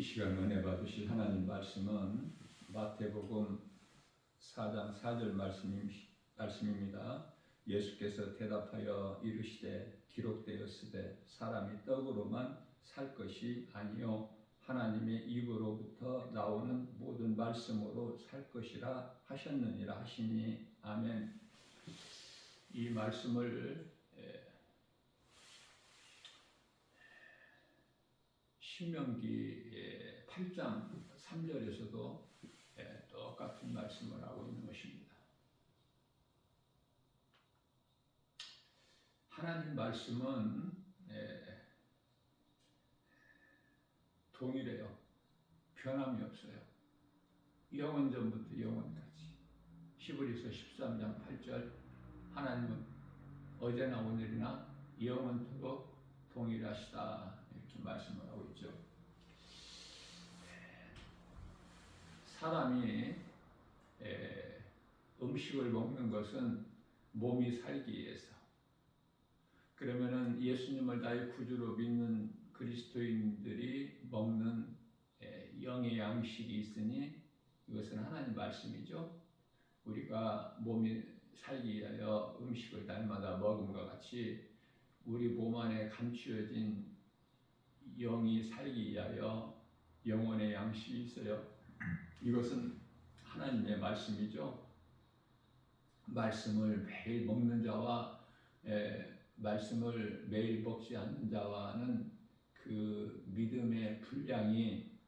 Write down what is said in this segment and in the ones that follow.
시간 은혜 받으실 하나님 말씀은 마태복음 4장 4절 말씀입니다. 예수께서 대답하여 이르시되 기록되었으되 사람이 떡으로만 살 것이 아니요 하나님의 입으로부터 나오는 모든 말씀으로 살 것이라 하셨느니라 하시니 아멘. 이 말씀을 신명기 8장 3절에서도 똑같은 말씀을 하고 있는 것입니다. 하나님 말씀은 동일해요. 변함이 없어요. 영원전부터 영원까지. 히브리서 13장 8절 하나님은 어제나 오늘이나 영원토록 동일하시다 이렇게 말씀을 하고 있죠. 사람이 음식을 먹는 것은 몸이 살기 위해서. 그러면은 예수님을 나의 구주로 믿는 그리스도인들이 먹는 영의 양식이 있으니 이것은 하나님 말씀이죠. 우리가 몸이 살기 위하여 음식을 날마다 먹음과 같이 우리 몸 안에 감추어진 영이 살기 위하여 영혼의 양식이 있어요. 이것은 하나님의 말씀이죠. 말씀을 매일 먹는 자와 말씀을 매일 먹지 않는 자와는 그 믿음의 분량이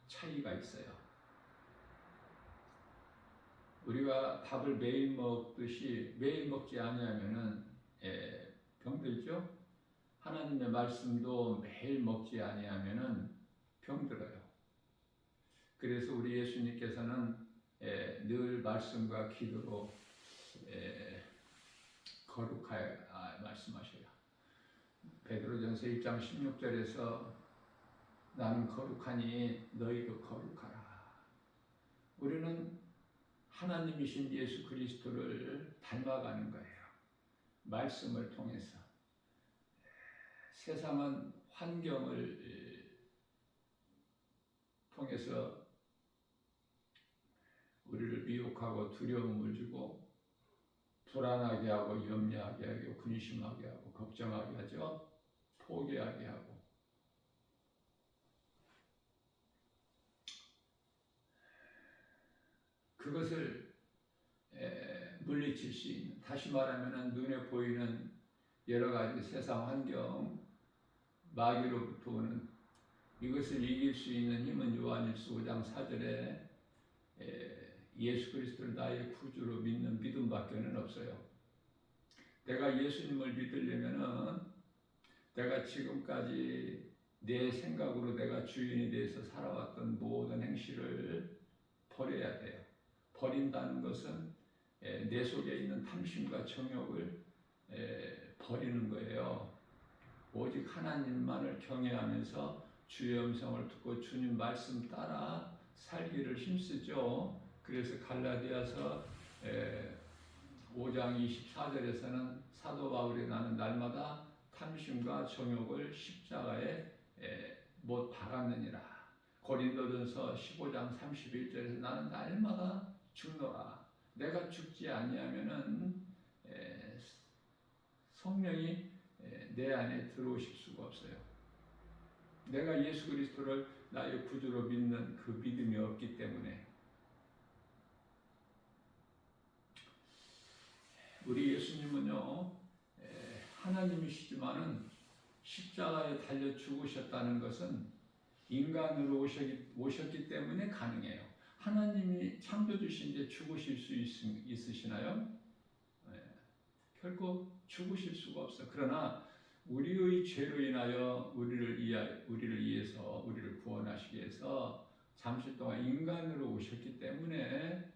차이가 있어요. 우리가 밥을 매일 먹듯이 매일 먹지 아니하면은 병들죠. 하나님의 말씀도 매일 먹지 아니하면은 병들어요. 그래서 우리 예수님께서는 늘 말씀과 기도로 거룩하여 말씀하셔요. 베드로전서 1장 16절에서 나는 거룩하니 너희도 거룩하라. 우리는 하나님이신 예수 그리스도를 닮아가는 거예요. 말씀을 통해서. 세상은 환경을 통해서 우리를 미혹하고 두려움을 주고 불안하게 하고 염려하게 하고 근심하게 하고 걱정하게 하죠. 포기하게 하고. 그것을 물리칠 수 있는, 다시 말하면 눈에 보이는 여러 가지 세상 환경, 마귀로부터 오는 이것을 이길 수 있는 힘은 요한일서 5장 4절에 예수 그리스도를 나의 구주로 믿는 믿음밖에는 없어요. 내가 예수님을 믿으려면은 내가 지금까지 내 생각으로 내가 주인이 돼서 살아왔던 모든 행실을 버려야 돼요. 버린다는 것은 내 속에 있는 탐심과 정욕을 버리는 거예요. 오직 하나님만을 경외하면서 주의 음성을 듣고 주님 말씀 따라 살기를 힘쓰죠. 그래서 갈라디아서 5장 24절에서는 사도 바울이 나는 날마다 탐심과 정욕을 십자가에 못 박았느니라. 고린도전서 15장 31절에서 나는 날마다 죽노라. 내가 죽지 아니하면은 성령이 내 안에 들어오실 수가 없어요. 내가 예수 그리스도를 나의 구주로 믿는 그 믿음이 없기 때문에. 우리 예수님은요, 하나님이시지만은 십자가에 달려 죽으셨다는 것은 인간으로 오셨기 때문에 가능해요. 하나님이 창조주신데 죽으실 수 있으시나요? 결코 죽으실 수가 없어. 그러나 우리의 죄로 인하여 우리를 위해서 우리를 구원하시기 위해서 잠시 동안 인간으로 오셨기 때문에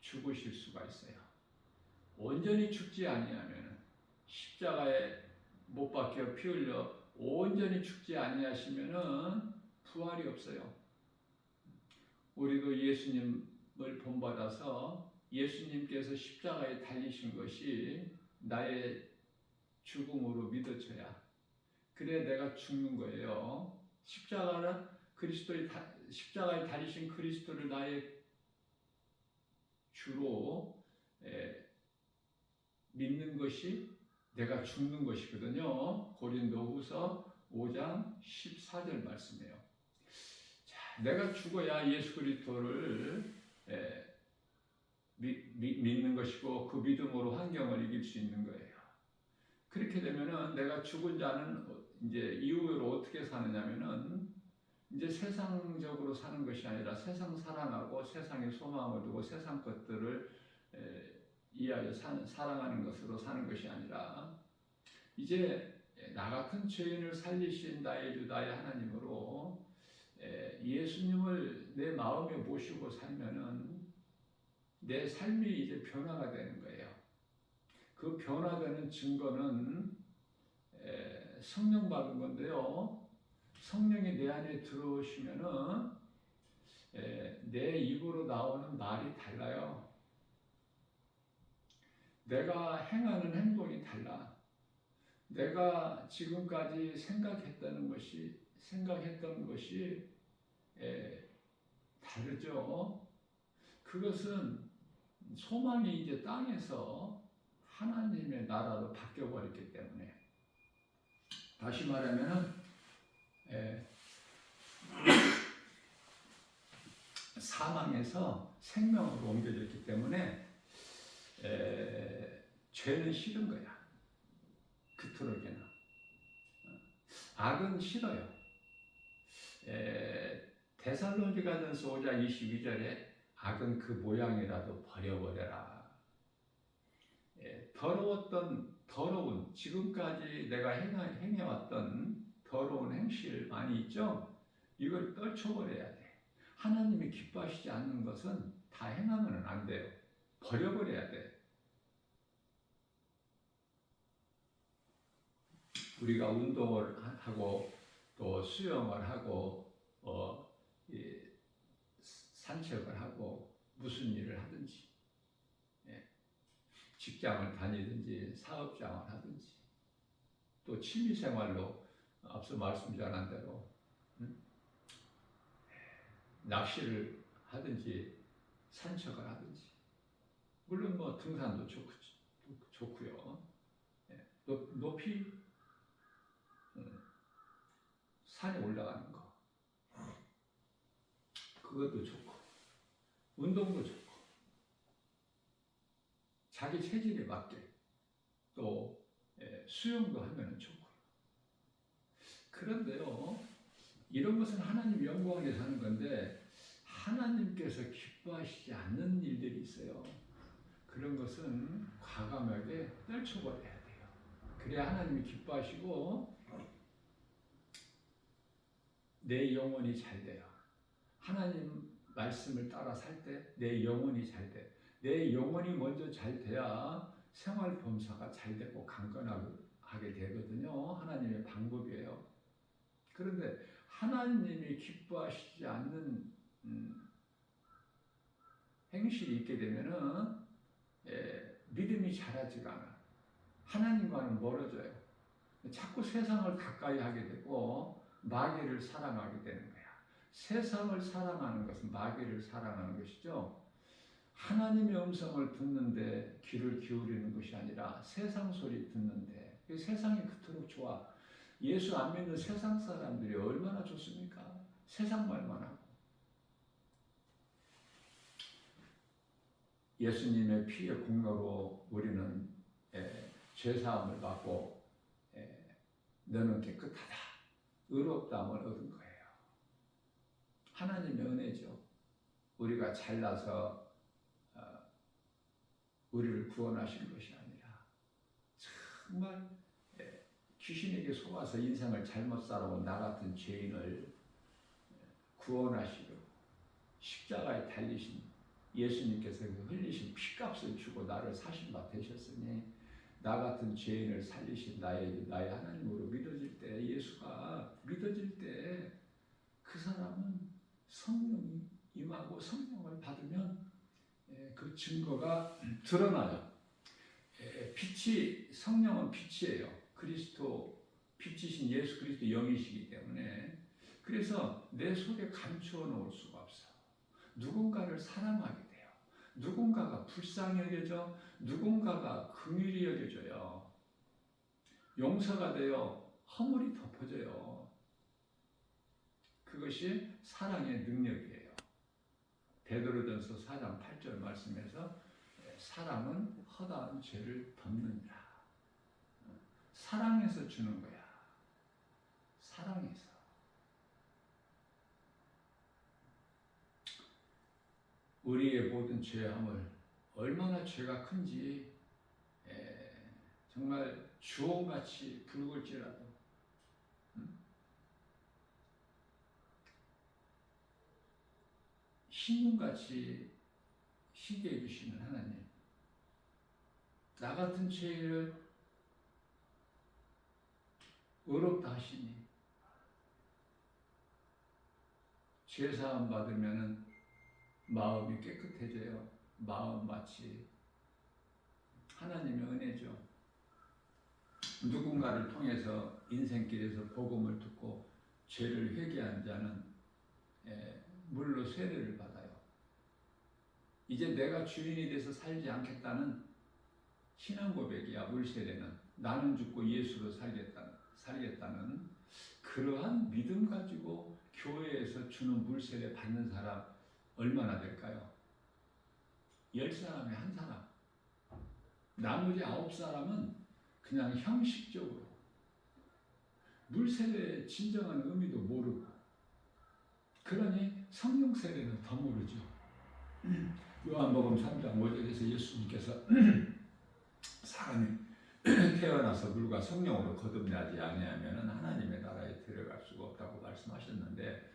죽으실 수가 있어요. 온전히 죽지 아니하면 십자가에 못 박혀 피 흘려 온전히 죽지 아니하시면은 부활이 없어요. 우리도 예수님을 본받아서 예수님께서 십자가에 달리신 것이 나의 죽음으로 믿어져야 그래 내가 죽는 거예요. 십자가는 십자가에 달리신 그리스도를 나의 주로 믿는 것이 내가 죽는 것이거든요. 고린도후서 5장 14절 말씀이에요. 자, 내가 죽어야 예수 그리스도를 믿는 것이고 그 믿음으로 환경을 이길 수 있는 거예요. 그렇게 되면은 내가 죽은 자는 이제 이후로 어떻게 사느냐면은 이제 세상적으로 사는 것이 아니라 세상 사랑하고 세상에 소망을 두고 세상 것들을 이하여 사랑하는 것으로 사는 것이 아니라 이제 나 같은 죄인을 살리신 나의 주 나의 하나님으로 예수님을 내 마음에 모시고 살면은 내 삶이 이제 변화가 되는 거예요. 그 변화되는 증거는 성령 받은 건데요. 성령이 내 안에 들어오시면은 내 입으로 나오는 말이 달라요. 내가 행하는 행동이 달라. 내가 지금까지 생각했던 것이 다르죠. 그것은 소망이 이제 땅에서 하나님의 나라로 바뀌어버렸기 때문에, 다시 말하면은 사망에서 생명으로 옮겨졌기 때문에 죄는 싫은 거야. 그토록이나 악은 싫어요. 데살로니가전서 5장 22절에 악은 그 모양이라도 버려버려라. 더러운 지금까지 내가 행해왔던 더러운 행실 많이 있죠? 이걸 떨쳐버려야 돼. 하나님이 기뻐하시지 않는 것은 다 행하면 안 돼요. 버려버려야 돼. 우리가 운동을 하고 또 수영을 하고 산책을 하고 무슨 일을 하든지, 직장을 다니든지 사업장을 하든지 또 취미생활로 앞서 말씀 전한 대로 낚시를 하든지 산책을 하든지, 물론 뭐 등산도 좋고요. 높이 산에 올라가는 거, 그것도 좋고, 운동도 좋고, 자기 체질에 맞게 또 수영도 하면 좋고. 그런데요, 이런 것은 하나님 영광에 사는 건데 하나님께서 기뻐하시지 않는 일들이 있어요. 그런 것은 과감하게 떨쳐버려야 돼요. 그래야 하나님이 기뻐하시고 내 영혼이 잘 돼요. 하나님 말씀을 따라 살 때 내 영혼이 잘 돼. 내 영혼이 먼저 잘 돼야 생활 범사가 잘 되고 강건하게 되거든요. 하나님의 방법이에요. 그런데 하나님이 기뻐하시지 않는 행실이 있게 되면은 믿음이 자라지가 않아. 하나님과는 멀어져요. 자꾸 세상을 가까이 하게 되고 마귀를 사랑하게 되는 거야. 세상을 사랑하는 것은 마귀를 사랑하는 것이죠. 하나님의 음성을 듣는데 귀를 기울이는 것이 아니라 세상 소리 듣는데, 세상이 그토록 좋아. 예수 안 믿는 세상 사람들이 얼마나 좋습니까? 세상 말만 하고. 예수님의 피의 공로로 우리는 죄사함을 받고 너는 깨끗하다, 의롭다함을 얻은 거예요. 하나님의 은혜죠. 우리가 잘나서 우리를 구원하신 것이 아니라 정말 귀신에게 속아서 인생을 잘못 살아온 나 같은 죄인을 구원하시고 십자가에 달리신 예수님께서 흘리신 피값을 주고 나를 사신 바 되셨으니, 나 같은 죄인을 살리신 나의 하나님으로 믿어질 때, 예수가 믿어질 때 그 사람은 성령이 임하고 성령을 받으면 그 증거가 드러나요. 성령은 빛이에요. 그리스도 빛이신 예수 그리스도 영이시기 때문에 그래서 내 속에 감추어 놓을 수가 없어. 누군가를 사랑하게 돼요. 누군가가 불쌍히 여겨져, 누군가가 긍휼히 여겨져요. 용서가 되어 허물이 덮어져요. 그것이 사랑의 능력이에요. 베드로전서 4장 8절 말씀에서 사랑은 허다한 죄를 덮는다. 사랑해서 주는 거야. 사랑해서. 우리의 모든 죄함을 얼마나 죄가 큰지 정말 주홍같이 붉을지라도 흰눈같이 희게 해주시는 하나님, 나 같은 죄를 의롭다 하시니 죄사함 받으면 마음이 깨끗해져요. 마음 마치 하나님의 은혜죠. 누군가를 통해서 인생길에서 복음을 듣고 죄를 회개한 자는 물로 세례를 받아요. 이제 내가 주인이 돼서 살지 않겠다는 신앙 고백이야. 물세례는 나는 죽고 예수로 살겠다는 그러한 믿음 가지고 교회에서 주는 물세례 받는 사람 얼마나 될까요? 10사람에 한 사람. 나머지 9사람은 그냥 형식적으로 물세례의 진정한 의미도 모르고, 그러니 성령 세례는 더 모르죠. 요한복음 3장 5절에서 예수님께서 사람이 태어나서 물과 성령으로 거듭나지 아니하면 하나님의 나라에 들어갈 수가 없다고 말씀하셨는데,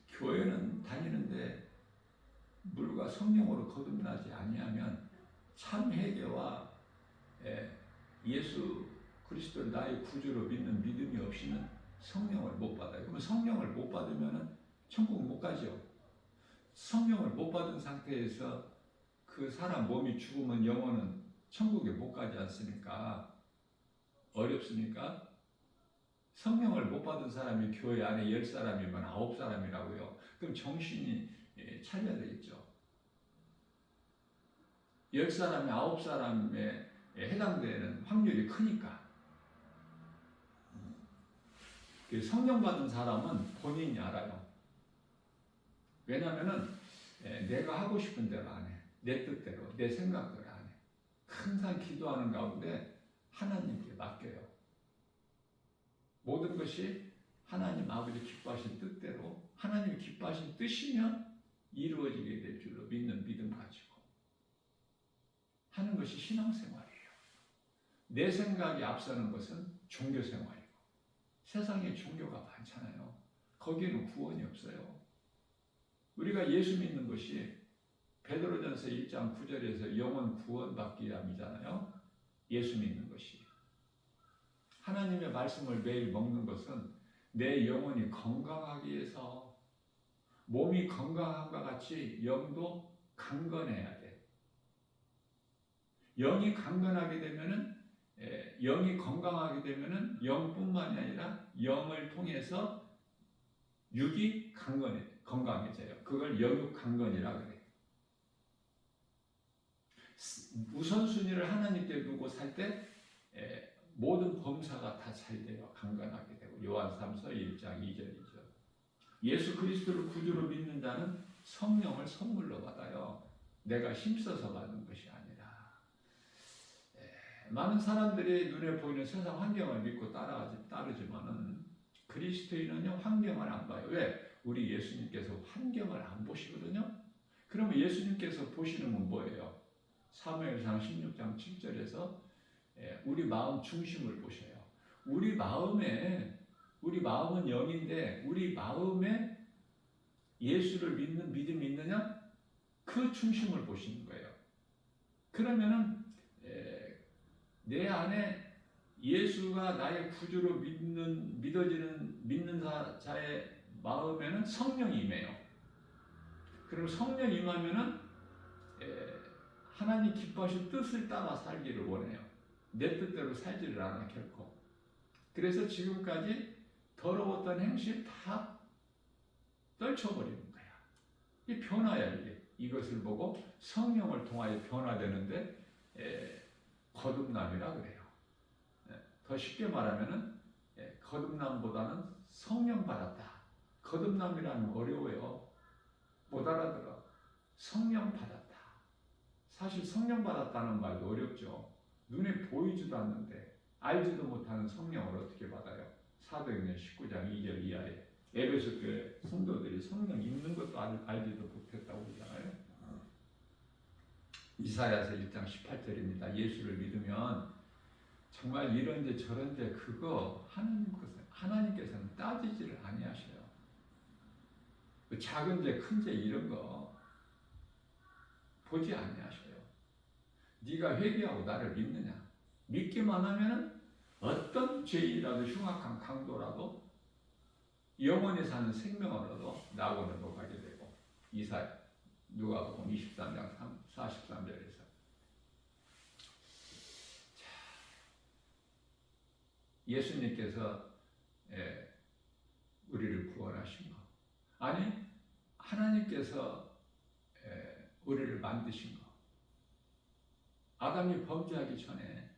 교회는 다니는데 물과 성령으로 거듭나지 아니하면 참 회개와 예수 그리스도를 나의 구주로 믿는 믿음이 없이는 성령을 못 받아요. 그러면 성령을 못 받으면 천국 못 가죠. 성령을 못 받은 상태에서 그 사람 몸이 죽으면 영혼은 천국에 못 가지 않습니까? 어렵습니까? 성령을 못 받은 사람이 교회 안에 10사람이면 9사람이라고요. 그럼 정신이 차려야 되겠죠. 10사람이 9사람에 해당되는 확률이 크니까. 성령 받은 사람은 본인이 알아요. 왜냐하면 내가 하고 싶은 대로 안 해. 내 뜻대로, 내 생각대로 안 해. 항상 기도하는 가운데 하나님께 맡겨요. 모든 것이 하나님 아버지 기뻐하신 뜻대로, 하나님이 기뻐하신 뜻이면 이루어지게 될 줄로 믿는 믿음 가지고 하는 것이 신앙생활이에요. 내 생각이 앞서는 것은 종교생활이고, 세상에 종교가 많잖아요. 거기에는 구원이 없어요. 우리가 예수 믿는 것이 베드로전서 1장 9절에서 영혼 구원받기 위함이잖아요. 예수 믿는 것이. 하나님의 말씀을 매일 먹는 것은 내 영혼이 건강하기 위해서, 몸이 건강함과 같이 영도 강건해야 돼. 영이 강건하게 되면은, 영이 건강하게 되면은 영뿐만이 아니라 영을 통해서 육이 건강해져요. 그걸 영육 강건이라 그래요. 우선순위를 하나님께 두고 살 때 모든 범사가 다 잘 돼요. 강건하게 되고. 요한 3서 1장 2절이죠. 예수 그리스도를 구주로 믿는 자는 성령을 선물로 받아요. 내가 힘써서 받는 것이 아니라. 많은 사람들이 눈에 보이는 세상 환경을 믿고 따르지만은 그리스도인은요, 환경을 안 봐요. 왜? 우리 예수님께서 환경을 안 보시거든요. 그러면 예수님께서 보시는 건 뭐예요? 사무엘상 16장 7절에서 우리 마음 중심을 보셔요. 우리 마음은 영인데 우리 마음에 예수를 믿는 믿음이 있느냐? 그 중심을 보시는 거예요. 그러면은 내 안에 예수가 나의 구주로 믿는 자의 마음에는 성령이 임해요. 그리고 성령 임하면은 하나님 기뻐하신 뜻을 따라 살기를 원해요. 내 뜻대로 살지를 않아 결코. 그래서 지금까지 더러웠던 행실 다 떨쳐버리는 거야. 이 변화야 이게. 이것을 보고 성령을 통하여 변화되는데 거듭남이라 그래요. 더 쉽게 말하면은 거듭남보다는 성령 받았다. 거듭남이라는 거 어려워요. 못 알아들어. 성령 받았다. 사실 성령 받았다는 말도 어렵죠. 눈에 보이지도 않는데 알지도 못하는 성령을 어떻게 받아요? 사도행전 19장 2절 이하에 에베소 교회 성도들이 성령 있는 것도 알지도 못했다고 그러잖아요. 이사야서 1장 18절입니다. 예수를 믿으면 정말 이런데 저런데 그거 하나님께서는 따지지를 아니하셔요. 그 작은 죄, 큰 죄 이런 거 보지 아니하셔요. 네가 회개하고 나를 믿느냐? 믿기만 하면은 어떤 죄이라도 흉악한 강도라도 영원히 사는 생명을 얻어 낙원을 가게 되고 누가복음 23장 43절에서 예수님께서 우리를 구원하신 거 아니 하나님께서 우리를 만드신 거 아담이 범죄하기 전에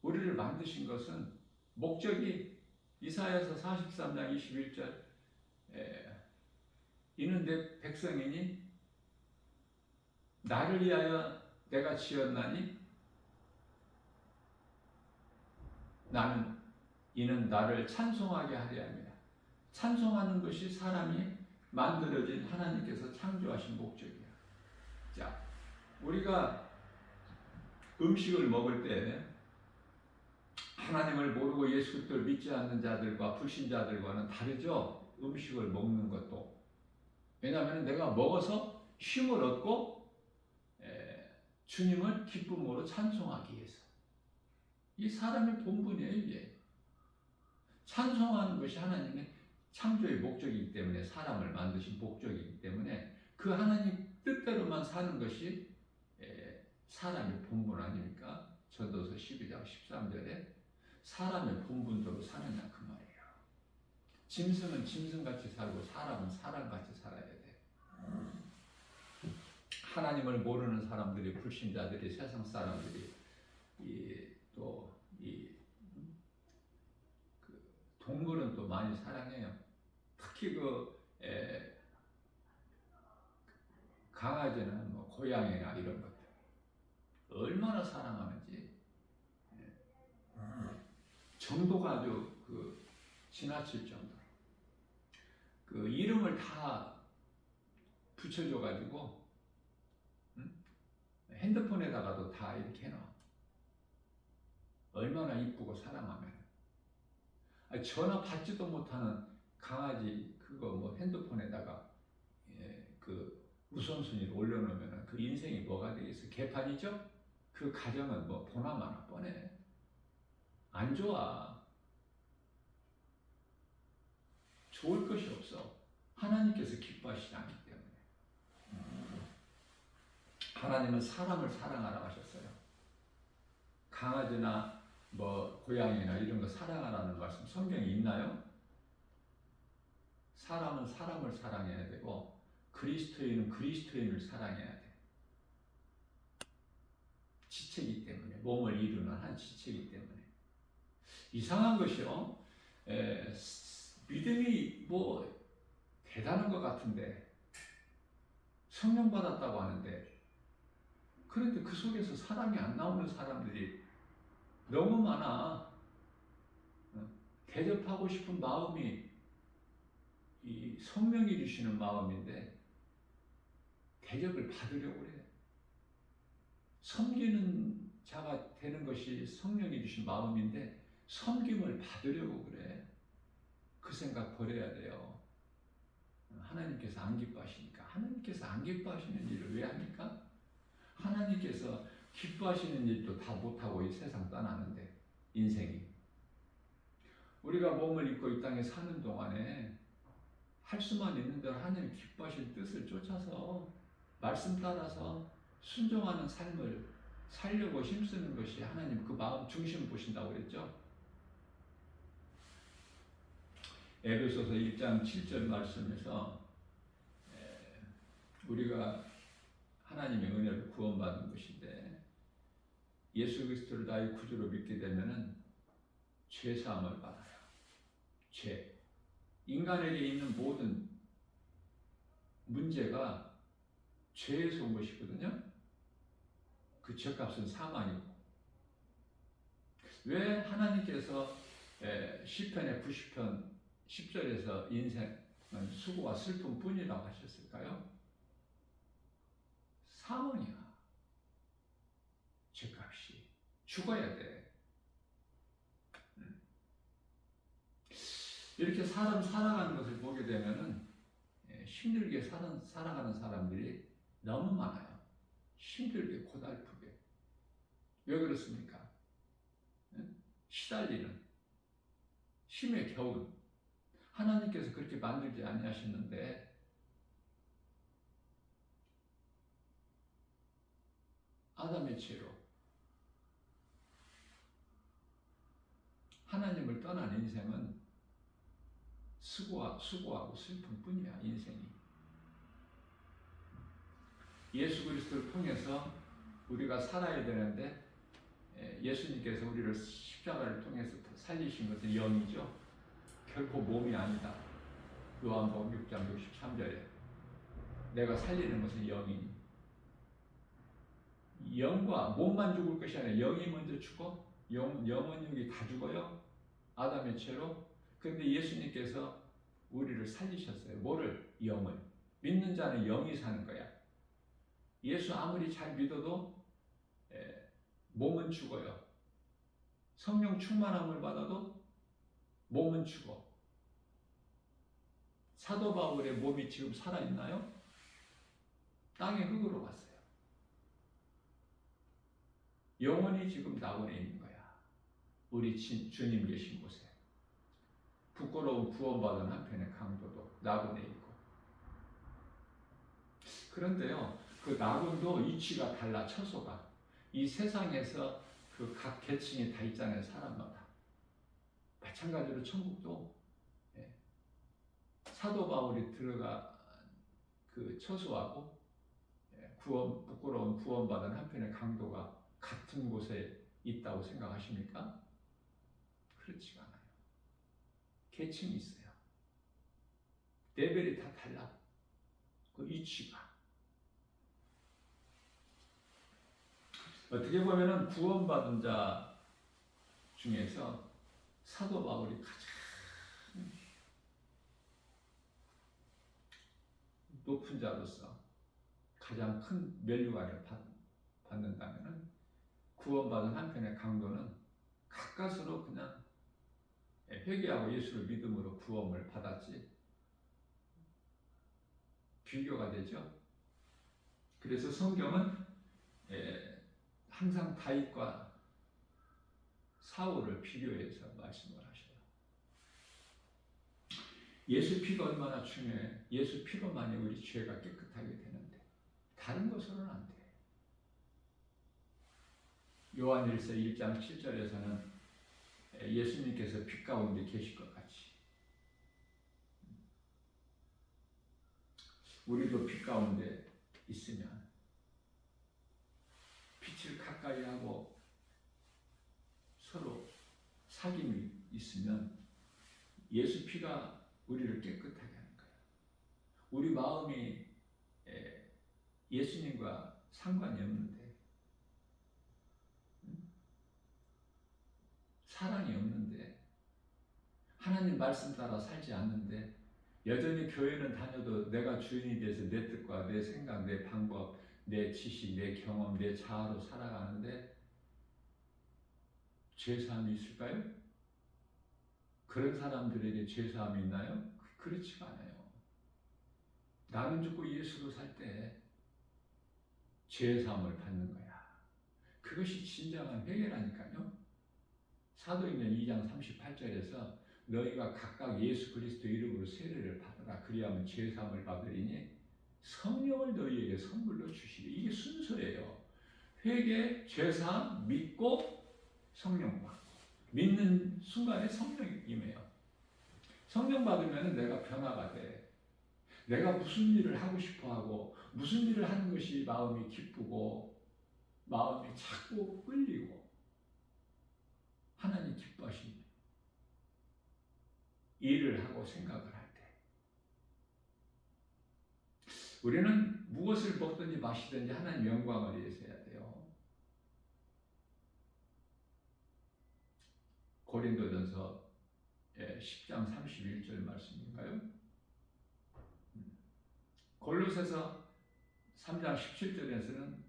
우리를 만드신 것은 목적이 이사야서 43장 21절 이는 내 백성이니 나를 위하여 내가 지었나니 이는 나를 찬송하게 하려 합니다. 찬송하는 것이 사람이 만들어진 하나님께서 창조하신 목적이야. 자, 우리가 음식을 먹을 때 하나님을 모르고 예수 그리스도를 믿지 않는 자들과 불신자들과는 다르죠. 음식을 먹는 것도. 왜냐하면 내가 먹어서 힘을 얻고 주님을 기쁨으로 찬송하기 위해서. 이 사람의 본분이에요. 이게. 찬송하는 것이 하나님의 창조의 목적이기 때문에 사람을 만드신 목적이기 때문에 그 하나님 뜻대로만 사는 것이 사람의 본분 아닙니까? 전도서 12장 13절에 사람의 본분대로 사느냐 그 말이에요. 짐승은 짐승같이 살고 사람은 사람같이 살아야 돼. 하나님을 모르는 사람들이 불신자들이 세상 사람들이 동물은 또 많이 사랑해요. 특히 강아지는 뭐 고양이나 이런 것들 얼마나 사랑하는지 정도가 아주 지나칠 정도로 그 이름을 다 붙여줘가지고 핸드폰에다가도 다 이렇게 해놔. 얼마나 이쁘고 사랑하면 전화 받지도 못하는 강아지 그거 뭐 핸드폰에다가 그 우선순위로 올려놓으면 그 인생이 뭐가 되겠어? 개판이죠? 그 가정은 뭐 보나마나 뻔해. 안 좋아. 좋을 것이 없어. 하나님께서 기뻐하시지 않기 때문에. 하나님은 사람을 사랑하라고 하셨어요. 강아지나 뭐 고양이나 이런 거 사랑하라는 말씀 성경에 있나요? 사람은 사람을 사랑해야 되고 그리스도인은 그리스도인을 사랑해야 돼. 지체이기 때문에 몸을 이루는 한 지체이기 때문에 이상한 것이요. 믿음이 뭐 대단한 것 같은데 성령 받았다고 하는데 그런데 그 속에서 사람이 안 나오는 사람들이 너무 많아. 대접하고 싶은 마음이 이 성령이 주시는 마음인데 대접을 받으려고 그래. 섬기는 자가 되는 것이 성령이 주신 마음인데 섬김을 받으려고 그래. 그 생각 버려야 돼요. 하나님께서 안 기뻐하시니까. 하나님께서 안 기뻐하시는 일을 왜 합니까? 하나님께서 기뻐하시는 일도 다 못하고 이 세상 떠나는데 인생이 우리가 몸을 입고 이 땅에 사는 동안에 할 수만 있는 대로 하나님 기뻐하실 뜻을 쫓아서 말씀 따라서 순종하는 삶을 살려고 힘쓰는 것이 하나님 그 마음 중심 보신다고 그랬죠. 에베소서 1장 7절 말씀에서 우리가 하나님의 은혜로 구원받은 것인데 예수 그리스도를 나의 구주로 믿게 되면은 죄 사함을 받아요. 죄. 인간에게 있는 모든 문제가 죄에서 온 것이거든요. 그 죄값은 사망이고. 왜 하나님께서 시편의 90편 10절에서 인생은 수고와 슬픔뿐이라고 하셨을까요? 사망이야. 죄값이. 죽어야 돼. 이렇게 사람 살아가는 것을 보게 되면은 힘들게 살아가는 사람들이 너무 많아요. 힘들게 고달프게. 왜 그렇습니까? 시달리는 힘의 겨운. 하나님께서 그렇게 만들지 아니하셨는데 아담의 죄로 하나님을 떠난 인생은 수고하고 슬픔뿐이야. 인생이. 예수 그리스도를 통해서 우리가 살아야 되는데 예수님께서 우리를 십자가를 통해서 살리신 것은 영이죠. 결코 몸이 아니다. 요한복음 6장 63절에 내가 살리는 것은 영이니. 영과 몸만 죽을 것이 아니라 영이 먼저 죽어. 영은 여기 다 죽어요. 아담의 죄로. 그런데 예수님께서 우리를 살리셨어요. 뭐를? 영을. 믿는 자는 영이 사는 거야. 예수 아무리 잘 믿어도 몸은 죽어요. 성령 충만함을 받아도 몸은 죽어. 사도 바울의 몸이 지금 살아있나요? 땅의 흙으로 갔어요. 영혼이 지금 낙원에 있는 거야. 우리 주님 계신 곳에. 부끄러운 구원받은 한편의 강도도 낙원에 있고. 그런데요, 그 낙원도 이치가 달라. 처소가. 이 세상에서 그 각 계층이 다 있잖아요. 사람마다. 마찬가지로 천국도 사도 바울이 들어가 그 처소하고 부끄러운 구원받은 한편의 강도가 같은 곳에 있다고 생각하십니까? 그렇지가 않아요. 계층이 있어요. 레벨이 다 달라. 그 이치가. 어떻게 보면은 구원받은 자 중에서 사도 바울이 가장 높은 자로서 가장 큰 면류관을 받는다면은 구원받은 한편의 강도는 가까스로 그냥 회개하고 예수를 믿음으로 구원을 받았지 비교가 되죠. 그래서 성경은 항상 다윗과 사울을 비교해서 말씀을 하셔요. 예수 피가 얼마나 중요해. 예수 피로만이 우리 죄가 깨끗하게 되는데 다른 것으로는 안 돼. 요한일서 1장 7절에서는 예수님께서 빛 가운데 계실 것 같이 우리도 빛 가운데 있으면 빛을 가까이 하고 서로 사귐이 있으면 예수 피가 우리를 깨끗하게 하는 거예요. 우리 마음이 예수님과 상관이 없는데 사랑이 없는데 하나님 말씀 따라 살지 않는데 여전히 교회는 다녀도 내가 주인이 돼서 내 뜻과 내 생각, 내 방법, 내 지식, 내 경험, 내 자아로 살아가는데 죄사함이 있을까요? 그런 사람들에게 죄사함이 있나요? 그렇지가 않아요. 나는 죽고 예수로 살 때 죄사함을 받는 거야. 그것이 진정한 회개라니까요. 사도행전 2장 38절에서 너희가 각각 예수 그리스도 이름으로 세례를 받으라. 그리하면 죄사함을 받으리니 성령을 너희에게 선물로 주시리. 이게 순서예요. 회개, 죄사함, 믿고 성령 받고. 믿는 순간에 성령이 임해요. 성령 받으면 내가 변화가 돼. 내가 무슨 일을 하고 싶어 하고 무슨 일을 하는 것이 마음이 기쁘고 마음이 자꾸 끌리고 하나님 기뻐하시는 일을 하고 생각을 할 때 우리는 무엇을 먹든지 마시든지 하나님 영광을 위해서 해야 돼요. 고린도전서 10장 31절 말씀인가요? 골로새서 3장 17절에서는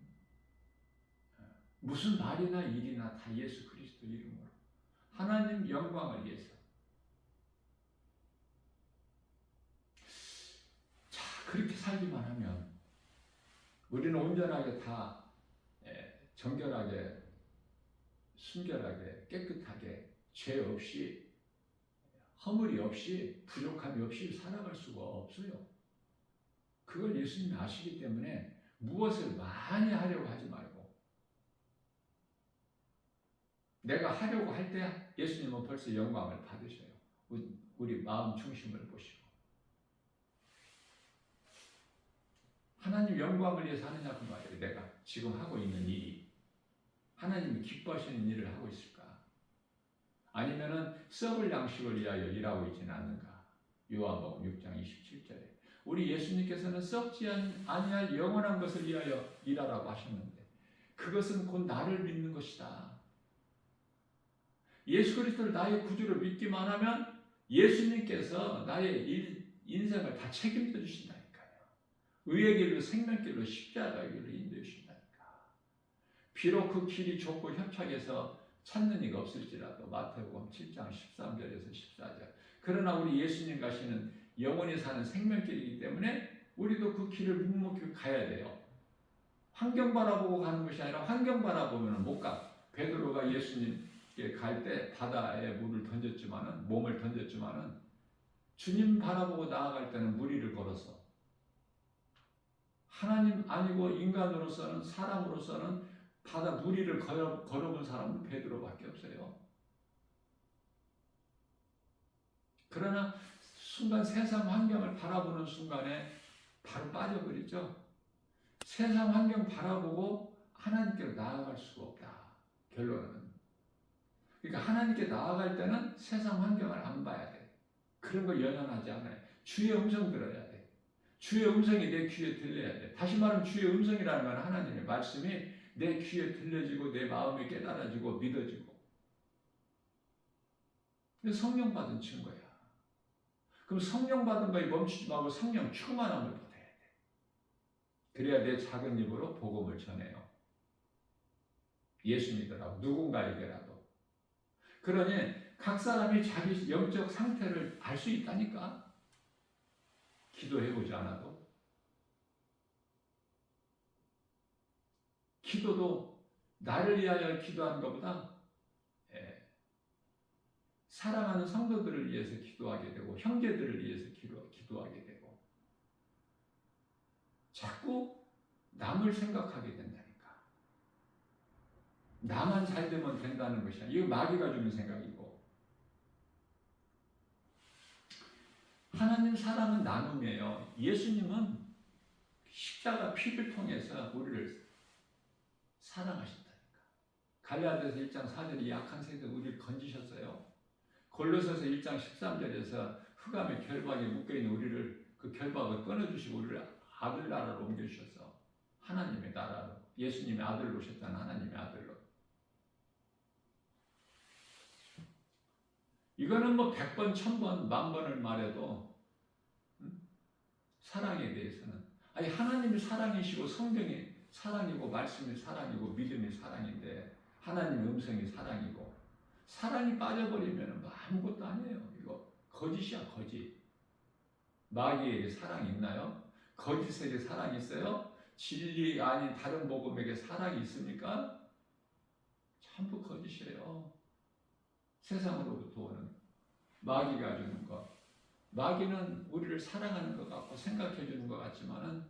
무슨 말이나 일이나 다 예수 그리스도 이름으로 하나님 영광을 위해서. 자, 그렇게 살기만 하면 우리는 온전하게 다 정결하게 순결하게 깨끗하게 죄 없이 허물이 없이 부족함이 없이 살아갈 수가 없어요. 그걸 예수님이 아시기 때문에 무엇을 많이 하려고 하지 말고 내가 하려고 할 때 예수님은 벌써 영광을 받으셔요. 우리 마음 중심을 보시고 하나님 영광을 위해서 하느냐 그 말이에요. 내가 지금 하고 있는 일이 하나님이 기뻐하시는 일을 하고 있을까? 아니면은 썩을 양식을 위하여 일하고 있지는 않는가? 요한복음 6장 27절에 우리 예수님께서는 썩지 아니할 영원한 것을 위하여 일하라고 하셨는데 그것은 곧 나를 믿는 것이다. 예수 그리스도를 나의 구주로 믿기만 하면 예수님께서 나의 인생을 다 책임져 주신다니까요. 의의 길로 생명길로 십자가의 길로 인도해 주신다니까. 비록 그 길이 좁고 협착해서 찾는 이가 없을지라도 마태복음 7장 13절에서 14절 그러나 우리 예수님 가시는 영원히 사는 생명길이기 때문에 우리도 그 길을 묵묵히 가야 돼요. 환경 바라보고 가는 것이 아니라 환경 바라보면 못 가. 베드로가 예수님께 갈 때 바다에 물을 던졌지만은 몸을 던졌지만은 주님 바라보고 나아갈 때는 무리를 걸어서 하나님 아니고 인간으로서는 사람으로서는 바다 무리를 걸어본 사람은 베드로밖에 없어요. 그러나 순간 세상 환경을 바라보는 순간에 바로 빠져버리죠. 세상 환경 바라보고 하나님께로 나아갈 수가 없다. 결론은. 그러니까 하나님께 나아갈 때는 세상 환경을 안 봐야 돼. 그런 거 연연하지 않아요. 주의 음성 들어야 돼. 주의 음성이 내 귀에 들려야 돼. 다시 말하면 주의 음성이라는 건 하나님의 말씀이 내 귀에 들려지고 내 마음에 깨달아지고 믿어지고. 성령 받은 증거야. 그럼 성령 받은 거에 멈추지 말고 성령 충만함을 받아야 돼. 그래야 내 작은 입으로 복음을 전해요. 예수 믿으라고 누군가에게라도. 그러니 각 사람이 자기 영적 상태를 알 수 있다니까. 기도해보지 않아도. 기도도 나를 위하여 기도하는 것보다 사랑하는 성도들을 위해서 기도하게 되고 형제들을 위해서 기도하게 되고 자꾸 남을 생각하게 된다니까. 나만 잘 되면 된다는 것이야. 이거 마귀가 주는 생각이고 하나님 사랑은 나눔이에요. 예수님은 십자가 피를 통해서 우리를 사랑하신다니까. 갈라디아서 1장 4절에 약한 세대 우리를 건지셨어요. 골로새서 1장 13절에서 흑암의 결박에 묶여있는 우리를 그 결박을 끊어주시고 우리를 아들 나라로 옮겨주셔서 하나님의 나라로 예수님의 아들로 오셨다는 하나님의 아들로. 이거는 뭐 100번, 1000번, 10,000번을 말해도 사랑에 대해서는 아니 하나님이 사랑이시고 성경이 사랑이고 말씀이 사랑이고 믿음이 사랑인데 하나님의 음성이 사랑이고 사랑이 빠져버리면 뭐 아무것도 아니에요. 이거 거짓이야 거짓. 마귀에게 사랑이 있나요? 거짓에게 사랑이 있어요? 진리 아닌 다른 복음에게 사랑이 있습니까? 전부 거짓이에요. 세상으로부터 오는 마귀가 주는 것. 마귀는 우리를 사랑하는 것 같고 생각해 주는 것 같지만은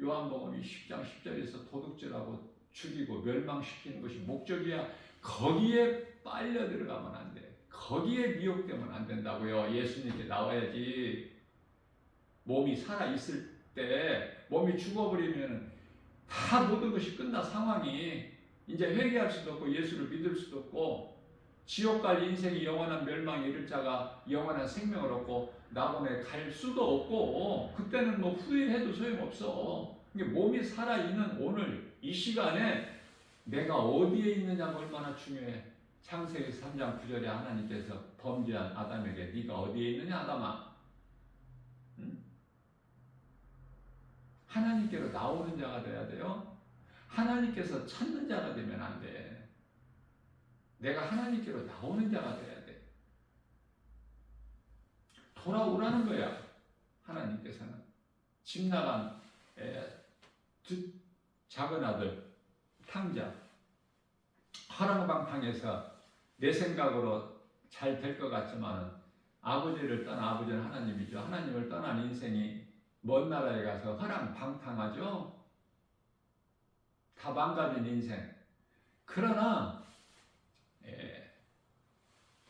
요한복음 10장 10절에서 도둑질하고 죽이고 멸망시키는 것이 목적이야. 거기에 빨려 들어가면 안 돼. 거기에 미혹되면 안 된다고요. 예수님께 나와야지. 몸이 살아있을 때, 몸이 죽어버리면 다 모든 것이 끝나 상황이 이제 회개할 수도 없고 예수를 믿을 수도 없고 지옥 갈 인생이 영원한 멸망에 이를 자가 영원한 생명을 얻고 낙원에 갈 수도 없고 그때는 뭐 후회해도 소용없어. 몸이 살아있는 오늘 이 시간에 내가 어디에 있느냐가 얼마나 중요해. 창세기 3장 9절에 하나님께서 범죄한 아담에게 네가 어디에 있느냐 아담아. 응? 하나님께로 나오는 자가 돼야 돼요. 하나님께서 찾는 자가 되면 안 돼. 내가 하나님께로 나오는 자가 돼야 돼. 돌아오라는 거야. 하나님께서는 집 나간 작은 아들 탕자 화랑방탕에서 내 생각으로 잘 될 것 같지만 아버지를 떠난 아버지는 하나님이죠. 하나님을 떠난 인생이 먼 나라에 가서 화랑방탕하죠. 다 망가진 인생. 그러나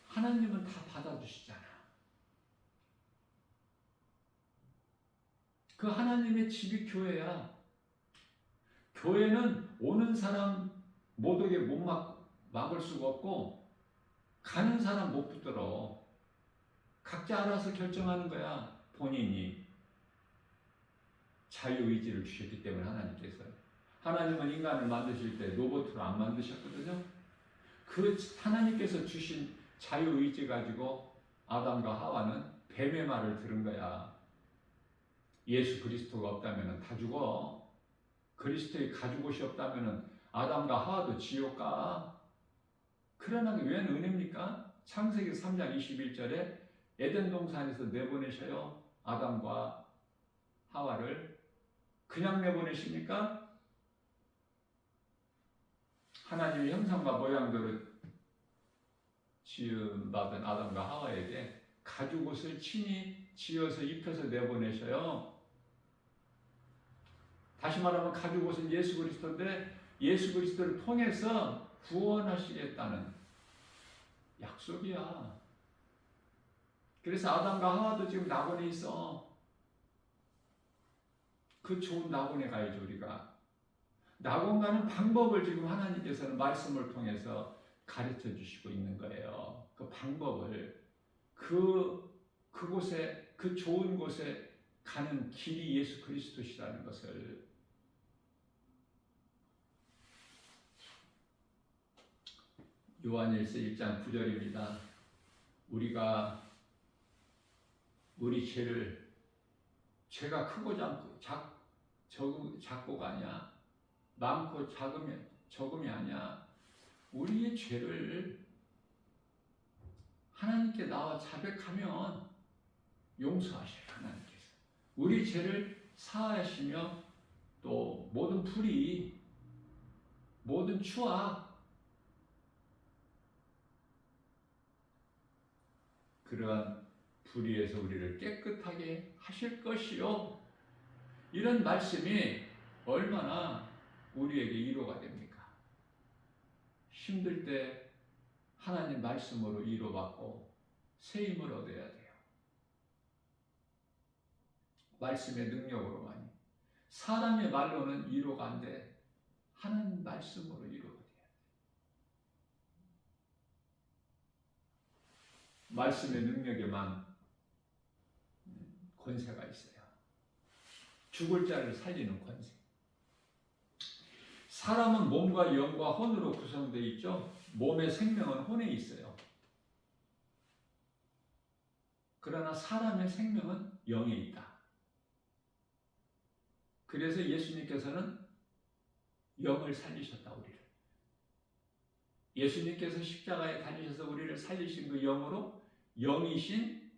하나님은 다 받아주시잖아. 그 하나님의 집이 교회야. 교회는 오는 사람 못 오게 못 막을 수가 없고 가는 사람 못 붙들어. 각자 알아서 결정하는 거야. 본인이 자유의지를 주셨기 때문에 하나님께서. 하나님은 인간을 만드실 때 로봇으로 안 만드셨거든요. 그 하나님께서 주신 자유의지 가지고 아담과 하와는 뱀의 말을 들은 거야. 예수 그리스도가 없다면 다 죽어. 그리스도의 가죽옷이 없다면 아담과 하와도 지옥 가. 그러나 웬 은혜입니까? 창세기 3장 21절에 에덴 동산에서 내보내셔요. 아담과 하와를. 그냥 내보내십니까? 하나님의 형상과 모양대로 지음받은 아담과 하와에게 가죽옷을 친히 지어서 입혀서 내보내셔요. 다시 말하면 가죽옷은 예수 그리스도인데 예수 그리스도를 통해서 구원하시겠다는 약속이야. 그래서 아담과 하와도 지금 낙원에 있어. 그 좋은 낙원에 가야죠 우리가. 낙원 가는 방법을 지금 하나님께서는 말씀을 통해서 가르쳐 주시고 있는 거예요. 그 방법을. 그곳에, 그 좋은 곳에 가는 길이 예수 그리스도시라는 것을. 요한일서 1장 9절입니다. 우리가 우리 죄가 크고 작고가 아니야. 많고 적음이 아니야. 우리의 죄를 하나님께 나와 자백하면 용서하셔요. 하나님께서. 우리 죄를 사하시며 또 모든 불의, 모든 추악, 그러한 불의에서 우리를 깨끗하게 하실 것이요. 이런 말씀이 얼마나 우리에게 위로가 됩니까? 힘들 때 하나님 말씀으로 위로받고 새 힘을 얻어야 돼요. 말씀의 능력으로만이. 사람의 말로는 위로가 안 돼. 하나님 말씀으로 위로가 돼요. 말씀의 능력에만 권세가 있어요. 죽을 자를 살리는 권세. 사람은 몸과 영과 혼으로 구성되어 있죠. 몸의 생명은 혼에 있어요. 그러나 사람의 생명은 영에 있다. 그래서 예수님께서는 영을 살리셨다, 우리를. 예수님께서 십자가에 달리셔서 우리를 살리신 그 영으로 영이신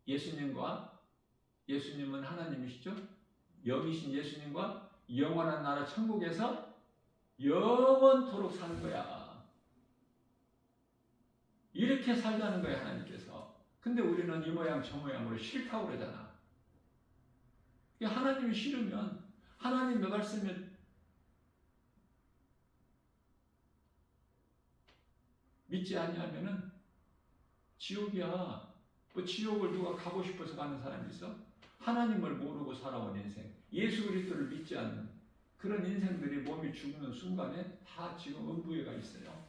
예수님은 하나님이시죠? 영이신 예수님과 영원한 나라 천국에서 영원토록 사는 거야. 이렇게 살자는 거야, 하나님께서. 근데 우리는 이 모양 저 모양으로 싫다고 그러잖아. 하나님이 싫으면, 하나님 말씀에 믿지 아니하면은 지옥이야. 뭐 지옥을 누가 가고 싶어서 가는 사람이 있어? 하나님을 모르고 살아온 인생, 예수 그리스도를 믿지 않는 그런 인생들이 몸이 죽는 순간에 다 지금 음부에가 있어요.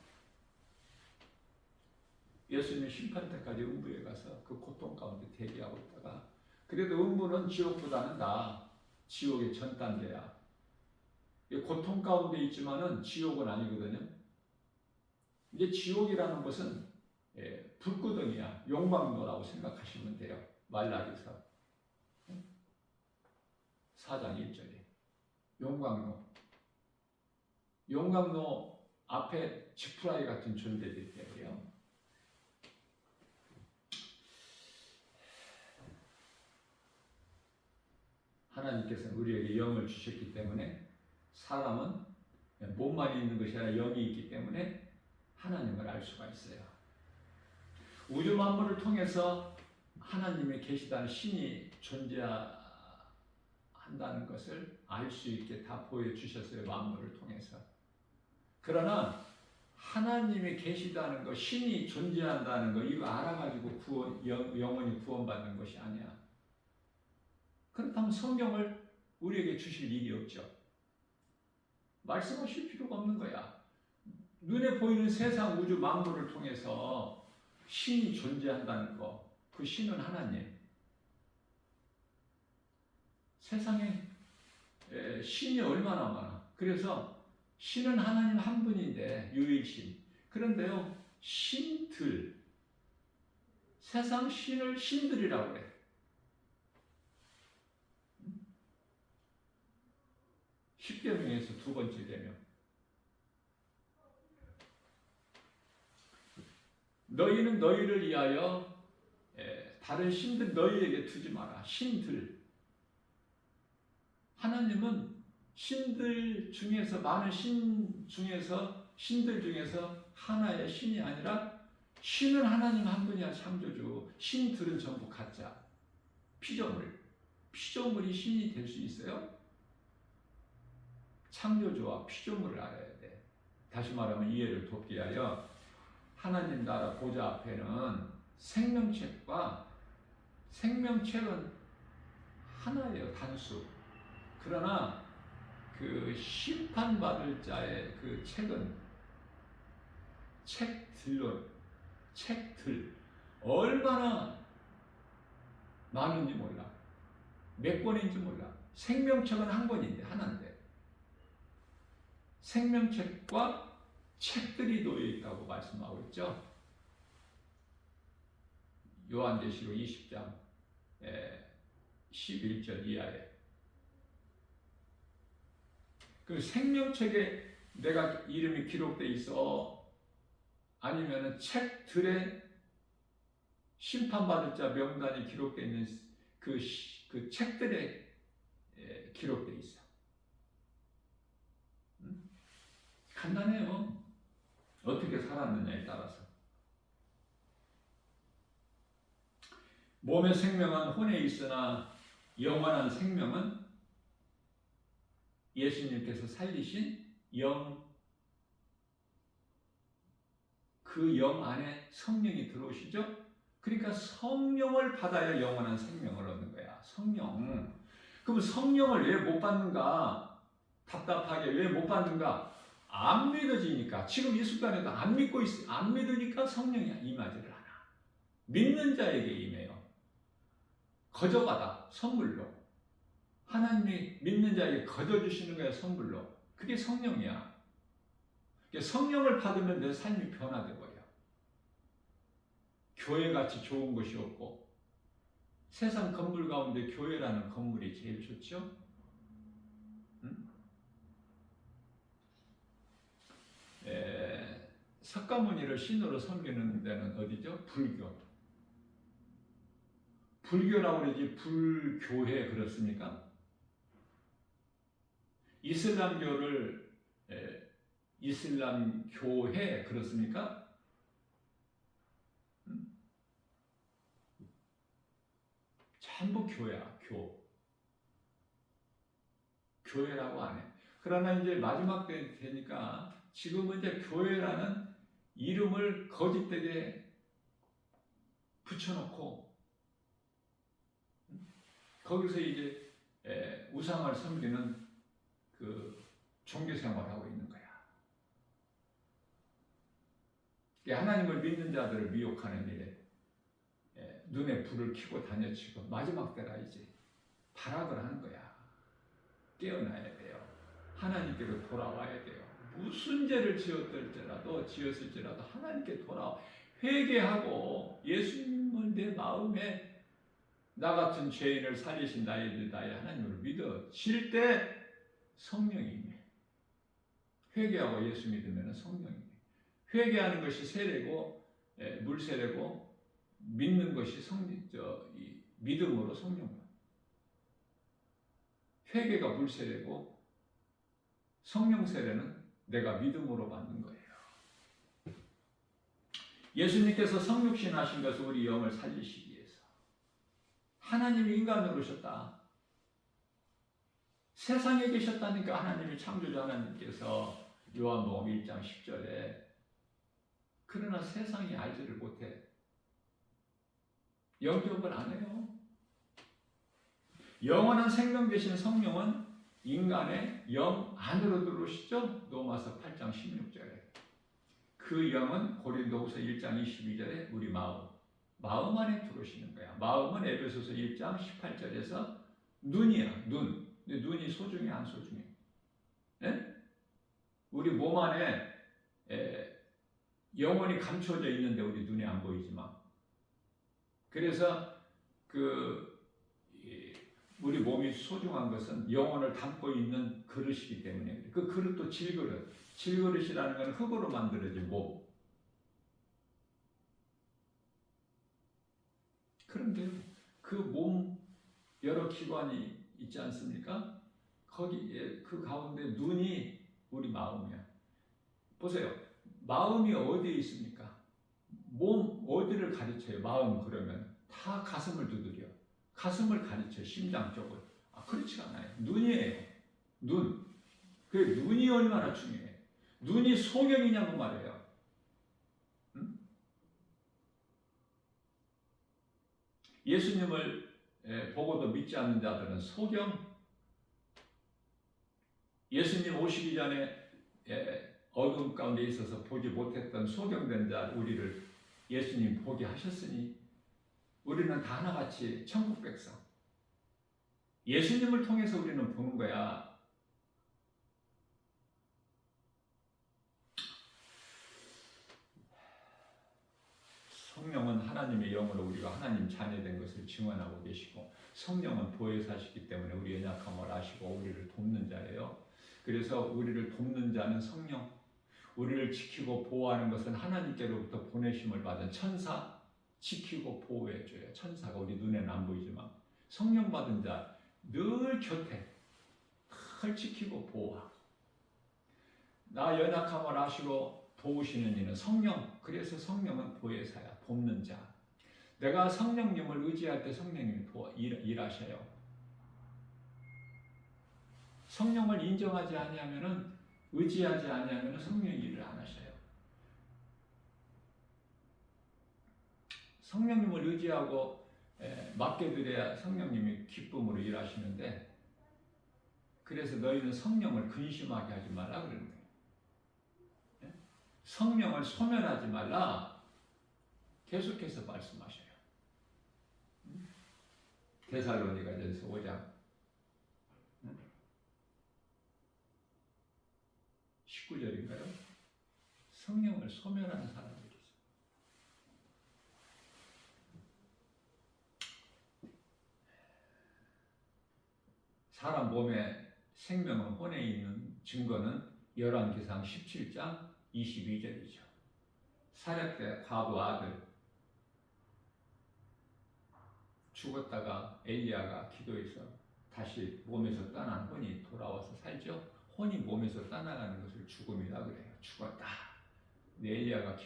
예수님의 심판 때까지 음부에 가서 그 고통 가운데 대기하고 있다가, 그래도 음부는 지옥보다는 나아. 지옥의 전 단계야. 고통 가운데 있지만은 지옥은 아니거든요. 이제 지옥이라는 것은 불구덩이야. 용광로라고 생각하시면 돼요. 말라기서 4장 1절에 용광로 앞에 지푸라기 같은 존재들이 돼요. 하나님께서는 우리에게 영을 주셨기 때문에, 사람은 몸만 있는 것이 아니라 영이 있기 때문에 하나님을 알 수가 있어요. 우주 만물을 통해서 하나님이 계시다는 신이 존재한다는 것을 알 수 있게 다 보여주셨어요. 만물을 통해서. 그러나 하나님이 계시다는 것, 신이 존재한다는 것, 이거 알아가지고 영원히 구원받는 것이 아니야. 그렇다면 성경을 우리에게 주실 일이 없죠. 말씀하실 필요가 없는 거야. 눈에 보이는 세상 우주 만물을 통해서 신이 존재한다는 거, 그 신은 하나님. 세상에 신이 얼마나 많아. 그래서 신은 하나님 한 분인데, 유일신. 그런데요, 신들, 세상 신을 신들이라고 그래. 십계명에서 두 번째 계명. 너희는 너희를 위하여 다른 신들 너희에게 두지 마라. 신들. 하나님은 신들 중에서, 많은 신들 중에서 하나의 신이 아니라, 신은 하나님 한 분이야. 창조주. 신들은 전부 가짜, 피조물이 신이 될 수 있어요? 창조주와 피조물을 알아야 돼. 다시 말하면 이해를 돕기 위하여, 하나님 나라 보좌 앞에는 생명책은 하나예요. 단수. 그러나 그 심판받을 자의 그 책은, 책들 얼마나 많은지 몰라. 몇 권인지 몰라. 생명책은 한 권인데, 하나인데 생명책과 책들이 놓여 있다고 말씀하고 있죠. 요한계시록 20장 11절 이하에. 그 생명책에 내가 이름이 기록되어 있어? 아니면은 책들에 심판받을 자 명단이 기록되어 있는 그 책들에 기록되어 있어? 간단해요. 어떻게 살았느냐에 따라서. 몸의 생명은 혼에 있으나 영원한 생명은 예수님께서 살리신 영, 그 영 안에 성령이 들어오시죠? 그러니까 성령을 받아야 영원한 생명을 얻는 거야. 성령. 그럼 성령을 왜 못 받는가? 답답하게 왜 못 받는가? 안 믿어지니까. 지금 이 순간에도 안 믿으니까 성령이 임하지를 않아. 믿는 자에게 임해요. 거저받아, 선물로. 하나님이 믿는 자에게 거저주시는 거야, 선물로. 그게 성령이야. 성령을 받으면 내 삶이 변화돼 버려. 교회같이 좋은 것이 없고, 세상 건물 가운데 교회라는 건물이 제일 좋죠? 응? 석가모니를 신으로 섬기는 데는 어디죠? 불교라고 그러지, 불교회 그렇습니까? 이슬람교회 그렇습니까? 전부 교회야, 교회라고 안 해. 그러나 이제 마지막 때 되니까 지금은 이제 교회라는 이름을 거짓되게 붙여놓고 거기서 이제 우상을 섬기는 그 종교 생활을 하고 있는 거야. 하나님을 믿는 자들을 미혹하는 일에 눈에 불을 켜고 다녀치고 마지막 때라 이제 발악을 하는 거야. 깨어나야 돼요. 하나님께로 돌아와야 돼요. 무슨 죄를 지었을지라도 하나님께 돌아와 회개하고 예수님을 내 마음에 나 같은 죄인을 살리신 나의 하나님을 믿어질 때 성령이 임해. 회개하고 예수 믿으면 성령이 임해. 회개하는 것이 세례고 물세례고 믿는 것이 믿음으로 성령. 회개가 물세례고 성령 세례는 내가 믿음으로 받는 거예요. 예수님께서 성육신 하신 것은 우리 영을 살리시기 위해서. 하나님이 인간으로 오셨다. 세상에 계셨다니까 하나님이 창조주 하나님께서 요한복음 1장 10절에 그러나 세상이 알지를 못해. 영접을 안 해요. 영원한 생명 되신 성령은 인간의 영 안으로 들어오시죠? 로마서 8장 16절에. 그 영은 고린도후서 1장 22절에 우리 마음 안에 들어오시는 거야. 마음은 에베소서 1장 18절에서 눈이야. 눈. 근데 눈이 소중해 안 소중해? 네? 우리 몸 안에 영혼이 감춰져 있는데 우리 눈에 안 보이지만 그래서 우리 몸이 소중한 것은 영혼을 담고 있는 그릇이기 때문에 그 그릇도 질그릇이라는 건 흙으로 만들어진 몸. 그런데 그 몸 여러 기관이 있지 않습니까? 거기에 그 가운데 눈이 우리 마음이야. 보세요. 마음이 어디에 있습니까? 몸 어디를 가리쳐요? 마음 그러면 다 가슴을 두드려. 가슴을 가리쳐 심장 쪽을. 그렇지 않아요. 눈이에요. 눈. 그 눈이 얼마나 중요해. 눈이 소경이냐고 말해요. 응? 예수님을 보고도 믿지 않는 자들은 소경. 예수님 오시기 전에 어둠 가운데 있어서 보지 못했던 소경된 자 우리를 예수님 보게 하셨으니 우리는 다 하나같이 천국 백성. 예수님을 통해서 우리는 보는 거야. 성령은 하나님의 영으로 우리가 하나님 자녀된 것을 증언하고 계시고 성령은 보혜사시기 때문에 우리의 연약함을 아시고 우리를 돕는 자예요. 그래서 우리를 돕는 자는 성령, 우리를 지키고 보호하는 것은 하나님께로부터 보내심을 받은 천사, 지키고 보호해줘요. 천사가 우리 눈에는 안 보이지만 성령 받은 자 늘 곁에 늘 지키고 보호하고 나 연약함을 아시고 도우시는 이는 성령. 그래서 성령은 보혜사야. 돕는 자. 내가 성령님을 의지할 때 성령님이 일하셔요. 성령을 인정하지 아니하면은 의지하지 아니하면은 성령이 일을 안 하셔요. 성령님을 의지하고 맡겨드려야 성령님이 기쁨으로 일하시는데 그래서 너희는 성령을 근심하게 하지 말라 그러는 거예요. 성령을 소멸하지 말라 계속해서 말씀하셔요. 데살로니가전서 5장 19절인가요? 성령을 소멸하는 사람들이 있어요. 사람 몸에 생명은 혼에 있는 증거는 열왕기상 17장 22절이죠. 사렙대 과부 아들 죽었다가 엘리야가 기도해서 다시 몸에서 떠난 혼이 돌아와서 살죠. 혼이 몸에서 떠나가는 것을 죽음이라 그래요. 죽었다. 엘리야가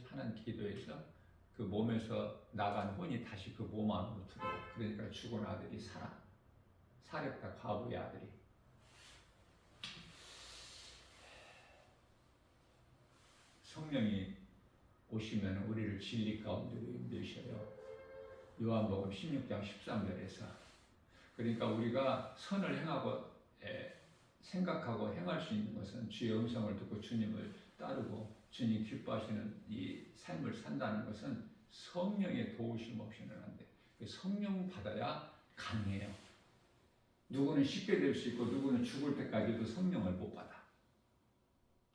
하나님 기도해서 그 몸에서 나간 혼이 다시 그 몸 안으로 들어와. 그러니까 죽은 아들이 살아. 사렙다 과부의 아들이. 성령이 오시면 우리를 진리 가운데로 인도하셔요. 요한복음 16장 13절에서. 그러니까 우리가 선을 행하고 생각하고 행할 수 있는 것은 주의 음성을 듣고 주님을 따르고 주님 기뻐하시는 이 삶을 산다는 것은 성령의 도우심 없이는 안 돼. 성령 받아야 가능해요. 누구는 쉽게 될 수 있고 누구는 죽을 때까지도 성령을 못 받아.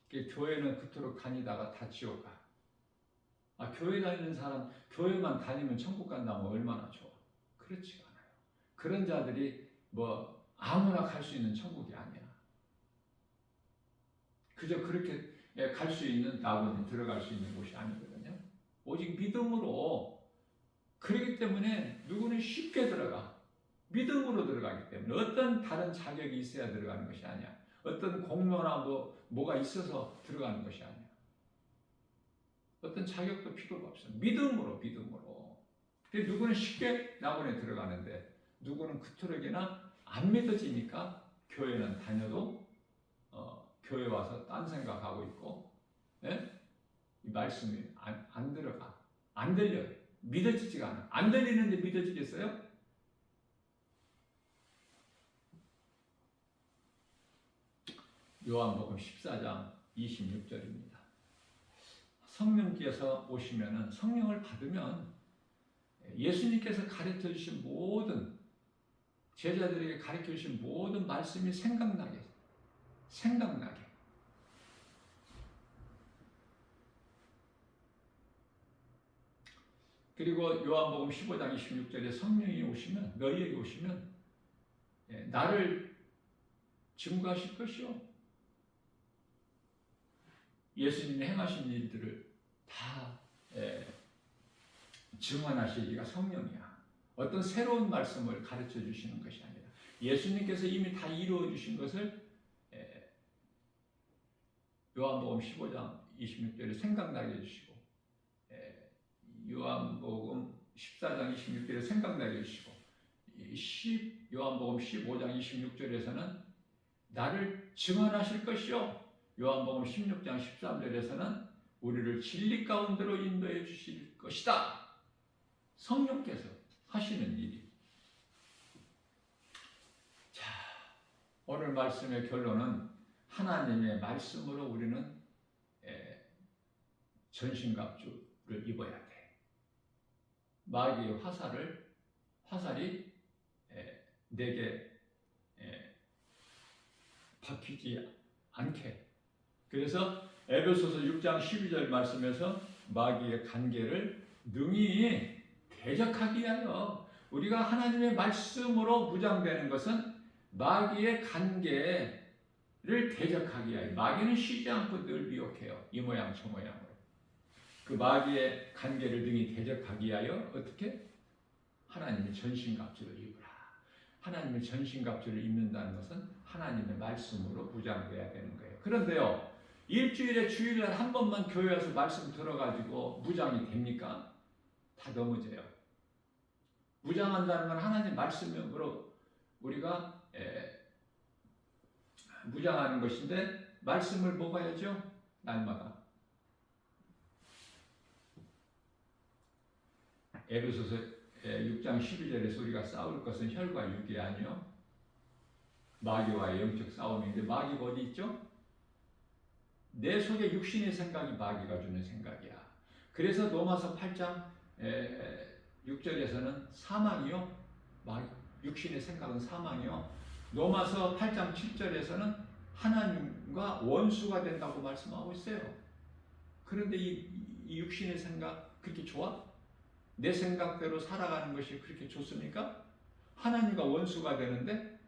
교회는 그토록 다니다가 다 지옥 가. 교회 다니는 사람, 교회만 다니면 천국 간다면 얼마나 좋아. 그렇지가 않아요. 그런 자들이 뭐 아무나 갈 수 있는 천국이 아니야. 그저 그렇게 갈 수 있는 낙원에 들어갈 수 있는 곳이 아니거든요. 오직 믿음으로. 그렇기 때문에 누구는 쉽게 들어가. 믿음으로 들어가기 때문에 어떤 다른 자격이 있어야 들어가는 것이 아니야. 어떤 공로나 뭐가 있어서 들어가는 것이 아니야. 어떤 자격도 필요가 없어. 믿음으로. 누구는 쉽게 낙원에 들어가는데 누구는 그토록이나 안 믿어지니까 교회는 다녀도 교회 와서 딴 생각하고 있고, 이 말씀이 안 들어가. 안 들려요. 믿어지지가 않아. 안 들리는데 믿어지겠어요? 요한복음 14장 26절입니다. 성령께서 오시면은, 성령을 받으면 예수님께서 가르쳐 주신 모든, 제자들에게 가르쳐 주신 모든 말씀이 생각나게. 그리고 요한복음 15장 26절에 성령이 오시면, 너희에게 오시면 나를 증거하실 것이요. 예수님이 행하신 일들을 다 증언하시기가 성령이야. 어떤 새로운 말씀을 가르쳐 주시는 것이 아니라 예수님께서 이미 다 이루어 주신 것을 요한복음 15장 26절에 생각나게 해주시고, 요한복음 14장 26절에 생각나게 해주시고, 요한복음 15장 26절에서는 나를 증언하실 것이요, 요한복음 16장 13절에서는 우리를 진리 가운데로 인도해 주실 것이다. 성령께서 하시는 일이. 자, 오늘 말씀의 결론은 하나님의 말씀으로 우리는 전신갑주를 입어야 돼. 마귀의 화살이 내게 박히지 않게. 그래서 에베소서 6장 12절 말씀에서 마귀의 간계를 능히 대적하기 위하여, 우리가 하나님의 말씀으로 무장되는 것은 마귀의 간계를 대적하기 위하여. 마귀는 쉬지 않고 늘 미혹해요. 이 모양 저 모양으로. 그 마귀의 간계를 능히 대적하기 위하여 어떻게? 하나님의 전신갑주를 입으라. 하나님의 전신갑주를 입는다는 것은 하나님의 말씀으로 무장돼야 되는 거예요. 그런데요, 일주일에 주일날 한 번만 교회 와서 말씀 들어가지고 무장이 됩니까? 다 넘어져요. 무장한다는 건 하나님 말씀으로 우리가 무장하는 것인데, 말씀을 먹어야죠. 날마다. 에베소서 6장 12절에서 우리가 싸울 것은 혈과 육이 아니요 마귀와의 영적 싸움인데, 마귀가 어디 있죠? 내 속에 육신의 생각이 마귀가 주는 생각이야. 그래서 로마서 8장 6절에서는 사망이요, 육신의 생각은 사망이요, 로마서 8장 7절에서는 하나님과 원수가 된다고 말씀하고 있어요. 그런데 이 육신의 생각 그렇게 좋아? 내 생각대로 살아가는 것이 그렇게 좋습니까? 하나님과 원수가 되는데,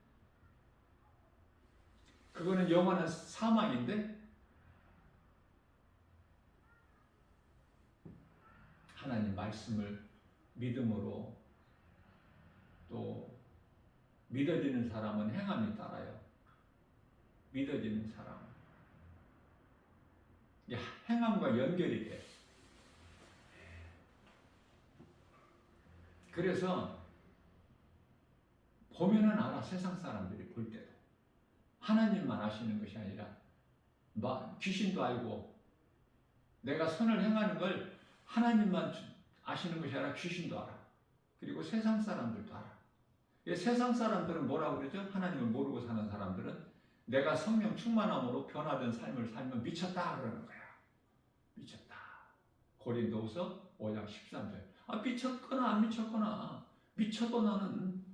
그거는 영원한 사망인데, 하나님 말씀을 믿음으로, 또 믿어지는 사람은 행함이 따라요. 믿어지는 사람은 행함과 연결이 돼. 그래서 보면은 알아. 세상 사람들이 볼 때도 하나님만 아시는 것이 아니라 귀신도 알고 내가 선을 행하는 걸 하나님만 아시는 것이 아니라 귀신도 알아. 그리고 세상 사람들도 알아. 세상 사람들은 뭐라고 그러죠? 하나님을 모르고 사는 사람들은 내가 성령 충만함으로 변화된 삶을 살면 미쳤다 그러는 거야. 미쳤다. 고린도후서 5장 13절. 미쳤거나 안 미쳤거나 미쳐도 나는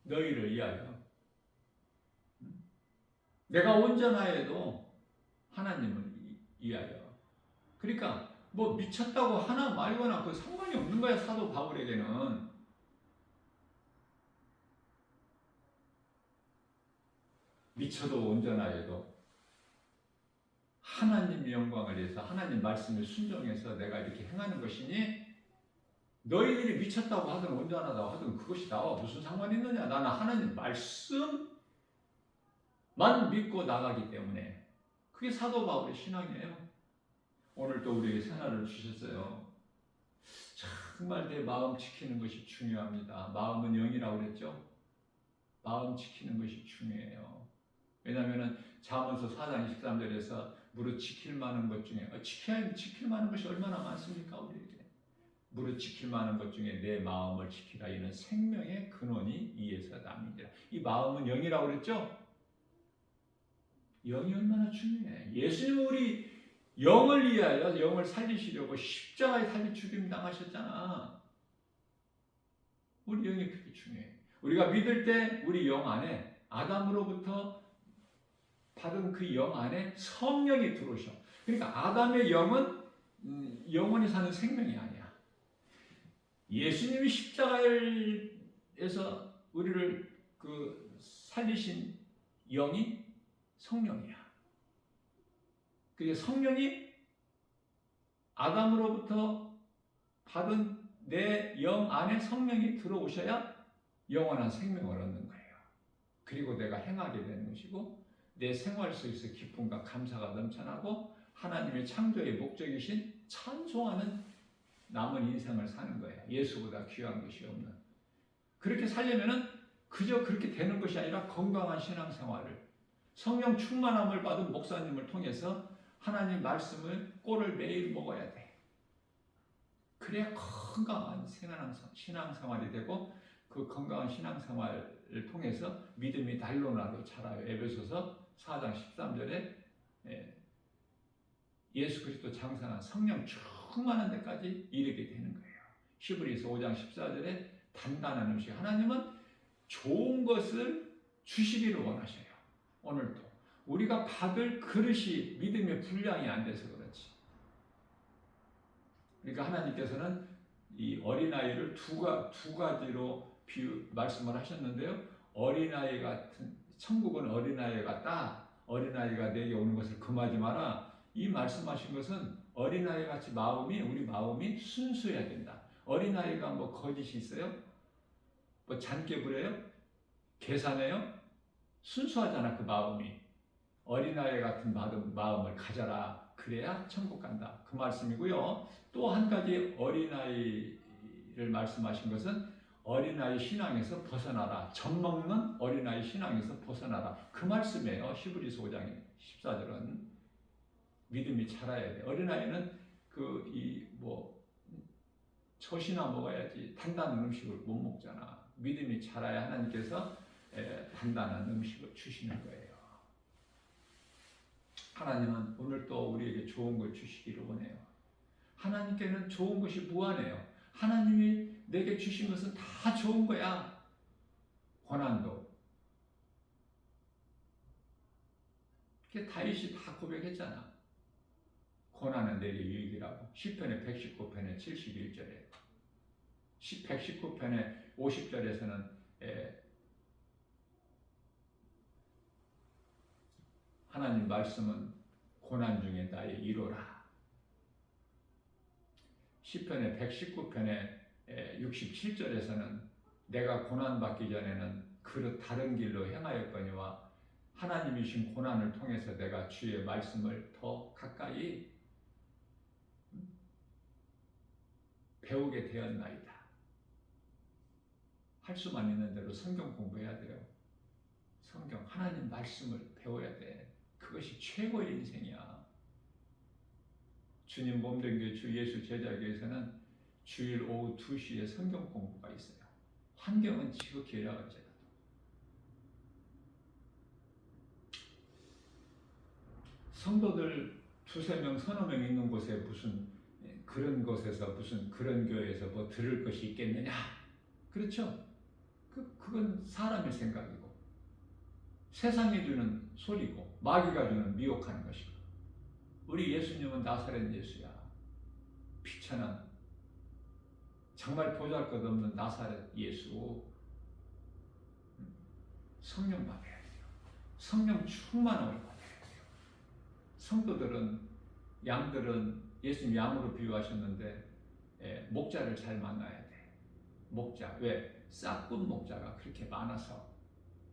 너희를 위하여 내가 온전하여도 하나님을 위하여. 그러니까 뭐 미쳤다고 하나 말거나 그 상관이 없는 거야. 사도 바울에게는. 미쳐도 온전하여도 하나님 영광을 위해서 하나님 말씀을 순종해서 내가 이렇게 행하는 것이니 너희들이 미쳤다고 하든 온전하다고 하든 그것이 나와 무슨 상관이 있느냐. 나는 하나님 말씀만 믿고 나가기 때문에. 그게 사도 바울의 신앙이에요. 오늘 또 우리에게 생활을 주셨어요. 정말 내 마음 지키는 것이 중요합니다. 마음은 영이라고 그랬죠. 마음 지키는 것이 중요해요. 왜냐하면 잠언서 4장 23절에서 무릇 지킬 만한 것 중에 지킬 만한 것이 얼마나 많습니까 우리에게. 무릇 지킬 만한 것 중에 내 마음을 지키라. 이는 생명의 근원이 이에서 남이니라. 이 마음은 영이라고 그랬죠. 영이 얼마나 중요해. 예수님 우리 영을 위하여 영을 살리시려고 십자가에 달려 죽임 당하셨잖아. 우리 영이 그렇게 중요해. 우리가 믿을 때 우리 영 안에 아담으로부터 받은 그 영 안에 성령이 들어오셔. 그러니까 아담의 영은 영원히 사는 생명이 아니야. 예수님이 십자가에서 우리를 살리신 영이 성령이야. 그게 성령이 아담으로부터 받은 내 영 안에 성령이 들어오셔야 영원한 생명을 얻는 거예요. 그리고 내가 행하게 되는 것이고 내 생활 속에서 기쁨과 감사가 넘쳐나고 하나님의 창조의 목적이신 찬송하는 남은 인생을 사는 거예요. 예수보다 귀한 것이 없는. 그렇게 살려면은 그저 그렇게 되는 것이 아니라 건강한 신앙생활을 성령 충만함을 받은 목사님을 통해서 하나님 말씀을 꼴을 매일 먹어야 돼. 그래야 건강한 신앙생활이 되고 그 건강한 신앙생활을 통해서 믿음이 날로 날로 자라요. 에베소서 4장 13절에 예수 그리스도 장성한 성령 충만한 데까지 이르게 되는 거예요. 히브리서 5장 14절에 단단한 음식. 하나님은 좋은 것을 주시기를 원하셔요. 오늘도 우리가 받을 그릇이 믿음의 분량이 안 돼서 그렇지. 그러니까 하나님께서는 이 어린아이를 두 가지로 말씀을 하셨는데요. 어린아이 같은, 천국은 어린아이 같다. 어린아이가 내게 오는 것을 금하지 마라. 이 말씀하신 것은 어린아이 같이 우리 마음이 순수해야 된다. 어린아이가 뭐 거짓이 있어요? 뭐 잔깨 부려요? 계산해요? 순수하잖아 그 마음이. 어린아이 같은 마음을 가져라. 그래야 천국 간다. 그 말씀이고요. 또 한 가지 어린아이를 말씀하신 것은 어린아이 신앙에서 벗어나라. 젖먹는 어린아이 신앙에서 벗어나라. 그 말씀이에요. 히브리서 5장 14절은. 믿음이 자라야 돼. 어린아이는 젖이나 먹어야지 단단한 음식을 못 먹잖아. 믿음이 자라야 하나님께서 단단한 음식을 주시는 거예요. 하나님은 오늘 또 우리에게 좋은 걸 주시기를 원해요. 하나님께는 좋은 것이 무한해요. 하나님이 내게 주신 것은 다 좋은 거야. 고난도. 그게 다윗이 다 고백했잖아. 고난은 내게 유익이라고. 시편의 119편의 71절에 119편의 50절에서는 하나님 말씀은 고난 중에 나의 위로라. 시편의 119편의 67절에서는 내가 고난받기 전에는 다른 길로 행하였거니와 하나님이신 고난을 통해서 내가 주의 말씀을 더 가까이 배우게 되었나이다. 할 수만 있는 대로 성경 공부해야 돼요. 성경 하나님 말씀을 배워야 돼. 그것이 최고의 인생이야. 주님 몸된 교회 주 예수 제자교회에서는 주일 오후 2시에 성경 공부가 있어요. 환경은 지극히 열악할지라도. 성도들 2-3명, 3-4명 있는 곳에 무슨 그런 곳에서 무슨 그런 교회에서 뭐 들을 것이 있겠느냐? 그렇죠? 그건 사람의 생각이고 세상이 주는 소리고 마귀가 주는 미혹하는 것이고 우리 예수님은 나사렛 예수야. 비천한 정말 보잘것없는 나사렛 예수. 성령 받아야 돼요. 성령 충만함을 받아야 돼요. 성도들은 양들은 예수님 양으로 비유하셨는데 목자를 잘 만나야 돼. 목자. 왜? 싹군 목자가 그렇게 많아서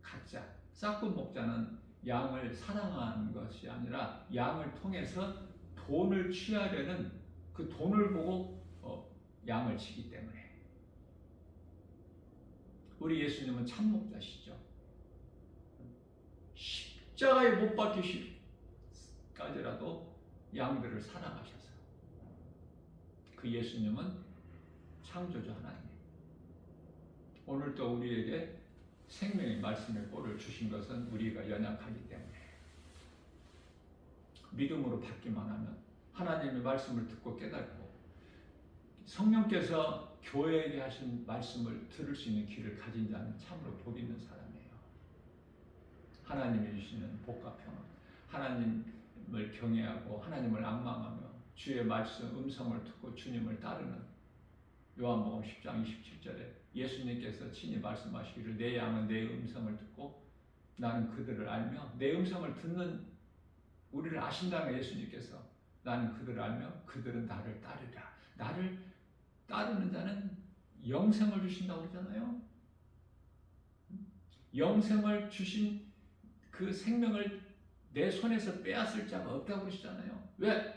가짜. 싹군 목자는 양을 사랑하는 것이 아니라 양을 통해서 돈을 취하려는 그 돈을 보고 양을 치기 때문에. 우리 예수님은 참 목자시죠. 십자가에 못 박히시기까지라도 양들을 사랑하셔서 그 예수님은 창조주 하나님. 오늘도 우리에게 생명의 말씀의 꼴을 주신 것은 우리가 연약하기 때문에 믿음으로 받기만 하면 하나님의 말씀을 듣고 깨닫고 성령께서 교회에게 하신 말씀을 들을 수 있는 귀를 가진 자는 참으로 복 있는 사람이에요. 하나님이 주시는 복과 평안, 하나님을 경외하고 하나님을 앙망하며 주의 말씀 음성을 듣고 주님을 따르는 요한복음 10장 27절에 예수님께서 친히 말씀하시기를 내 양은 내 음성을 듣고 나는 그들을 알며 내 음성을 듣는 우리를 아신다는 예수님께서 나는 그들을 알며 그들은 나를 따르리라. 나를 따르는 자는 영생을 주신다고 그러잖아요. 영생을 주신 그 생명을 내 손에서 빼앗을 자가 없다고 그러시잖아요. 왜?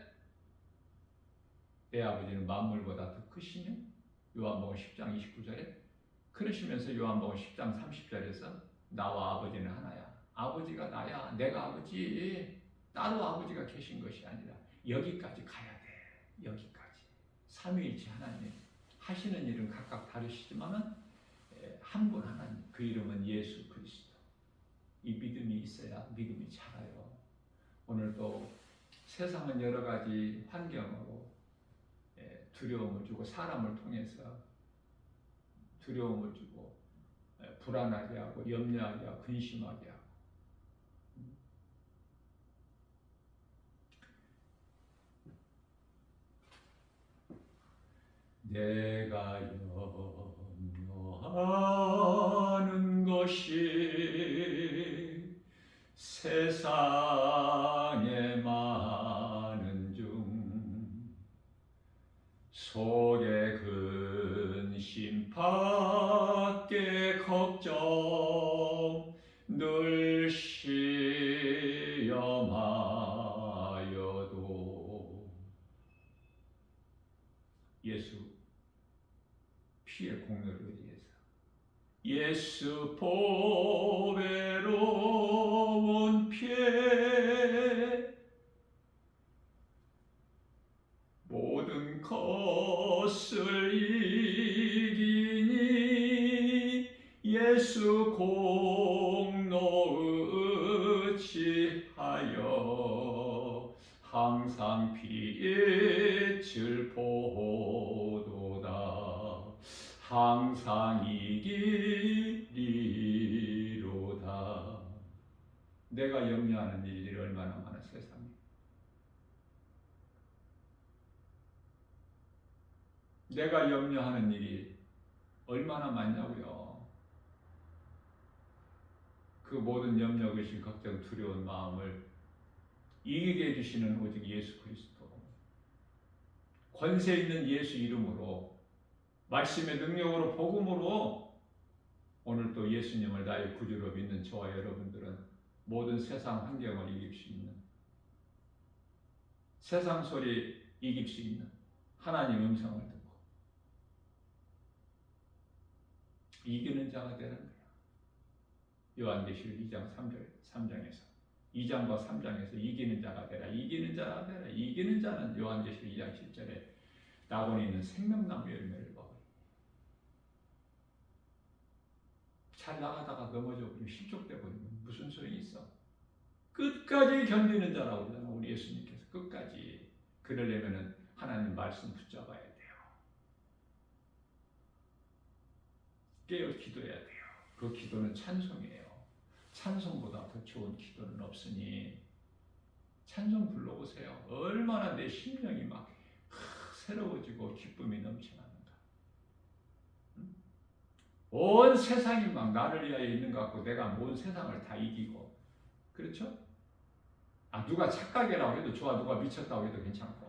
내 아버지는 만물보다 더 크시며 요한복음 10장 29절에 그러시면서 요한복음 10장 30절에서 나와 아버지는 하나야. 아버지가 나야. 내가 아버지. 따로 아버지가 계신 것이 아니라 여기까지 가야 돼. 여기까지. 삼위일체 하나님 하시는 일은 각각 다르시지만은 한 분 하나님. 그 이름은 예수 그리스도. 이 믿음이 있어야 믿음이 자라요. 오늘도 세상은 여러 가지 환경으로 두려움을 주고 사람을 통해서 두려움을 주고 불안하게 하고 염려하게 하고 근심하게 하고 내가 염려하는 것이 세상에 많은 중 속에 근심 밖에 걱정 늘 시험하여도 예수 피의 공로를 의해서 예수 보배로운 피에 모든 것을 이기니 예수 공로 의지하여 항상 빛을 보도다 항상 이기리로다. 내가 염려하는 일들이 얼마나 많아 세상에. 내가 염려하는 일이 얼마나 많냐고요. 그 모든 염려, 의심, 걱정, 두려운 마음을 이기게 해주시는 오직 예수 그리스도. 권세 있는 예수 이름으로 말씀의 능력으로 복음으로 오늘 또 예수님을 나의 구주로 믿는 저와 여러분들은 모든 세상 환경을 이길 수 있는 세상 소리 이길 수 있는 하나님 음성을 듣고 이기는 자가 되는 거야. 요한계시록 2장 3장에서 2장과 3장에서 이기는 자가 되라. 이기는 자가 되라. 이기는 자는 요한계시록 2장 10절에 낙원에 있는 생명나무 열매를 먹으리. 잘 나가다가 넘어져 버리면 실족돼 버리면 무슨 소용이 있어? 끝까지 견디는 자라고 그러잖아. 우리 예수님께서 끝까지. 그러려면은 하나님 말씀 붙잡아야 돼요. 깨어 기도해야 돼요. 그 기도는 찬송이에요. 찬송보다 더 좋은 기도는 없으니 찬송 불러보세요. 얼마나 내 심령이 막 새로워지고 기쁨이 넘쳐나는가. 온 세상이 막 나를 위하여 있는 것 같고 내가 온 세상을 다 이기고. 그렇죠? 누가 착각이라고 해도 좋아. 누가 미쳤다고 해도 괜찮고.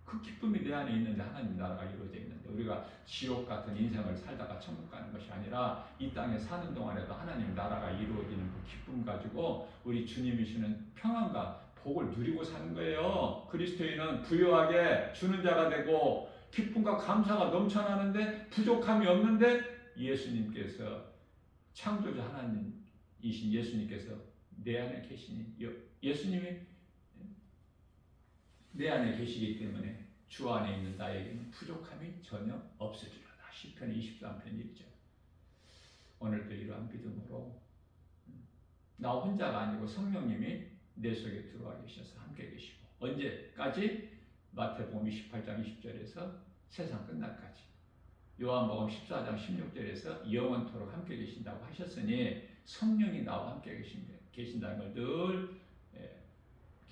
그 기쁨이 내 안에 있는데 하나님 나라가 이루어져 있는데 우리가 지옥 같은 인생을 살다가 천국 가는 것이 아니라 이 땅에 사는 동안에도 하나님 나라가 이루어지는 그 기쁨 가지고 우리 주님이 주는 평안과 복을 누리고 사는 거예요. 그리스도인은 부유하게 주는 자가 되고 기쁨과 감사가 넘쳐나는데 부족함이 없는데 예수님께서 창조자 하나님이신 예수님께서 내 안에 계시니 예수님이 내 안에 계시기 때문에 주 안에 있는 나에게는 부족함이 전혀 없으리로다. 시편 23편 1절. 오늘도 이러한 믿음으로 나 혼자가 아니고 성령님이 내 속에 들어와 계셔서 함께 계시고 언제까지? 마태복음 28장 20절에서 세상 끝날까지. 요한복음 14장 16절에서 영원토록 함께 계신다고 하셨으니 성령이 나와 함께 계신다는 걸 늘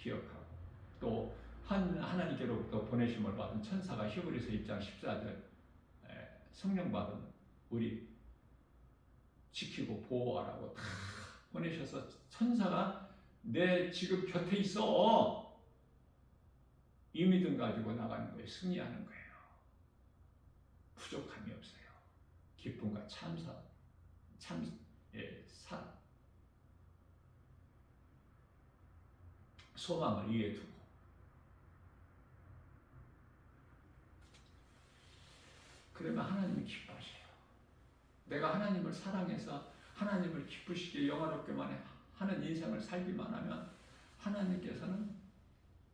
기억하고 또 하나님께로부터 보내심을 받은 천사가 히브리서 1장 14절 성령 받은 우리 지키고 보호하라고 다 보내셔서 천사가 내 지금 곁에 있어. 이 믿음 가지고 나가는 거예요. 승리하는 거예요. 부족함이 없어요. 기쁨과 소망을 위에 두고 그러면 하나님이 기뻐하셔요. 내가 하나님을 사랑해서 하나님을 기쁘시게 영화롭게만 하는 인생을 살기만 하면 하나님께서는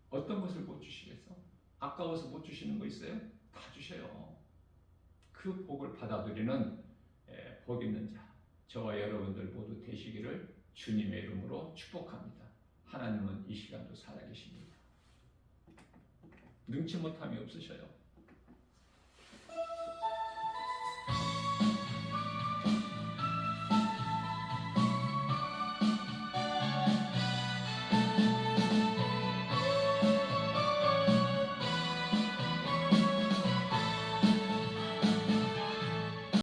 어떤 것을 못 주시겠어? 아까워서 못 주시는 거 있어요? 다 주셔요. 그 복을 받아들이는 복 있는 자 저와 여러분들 모두 되시기를 주님의 이름으로 축복합니다. 하나님은 이 시간도 살아계십니다. 능치 못함이 없으셔요.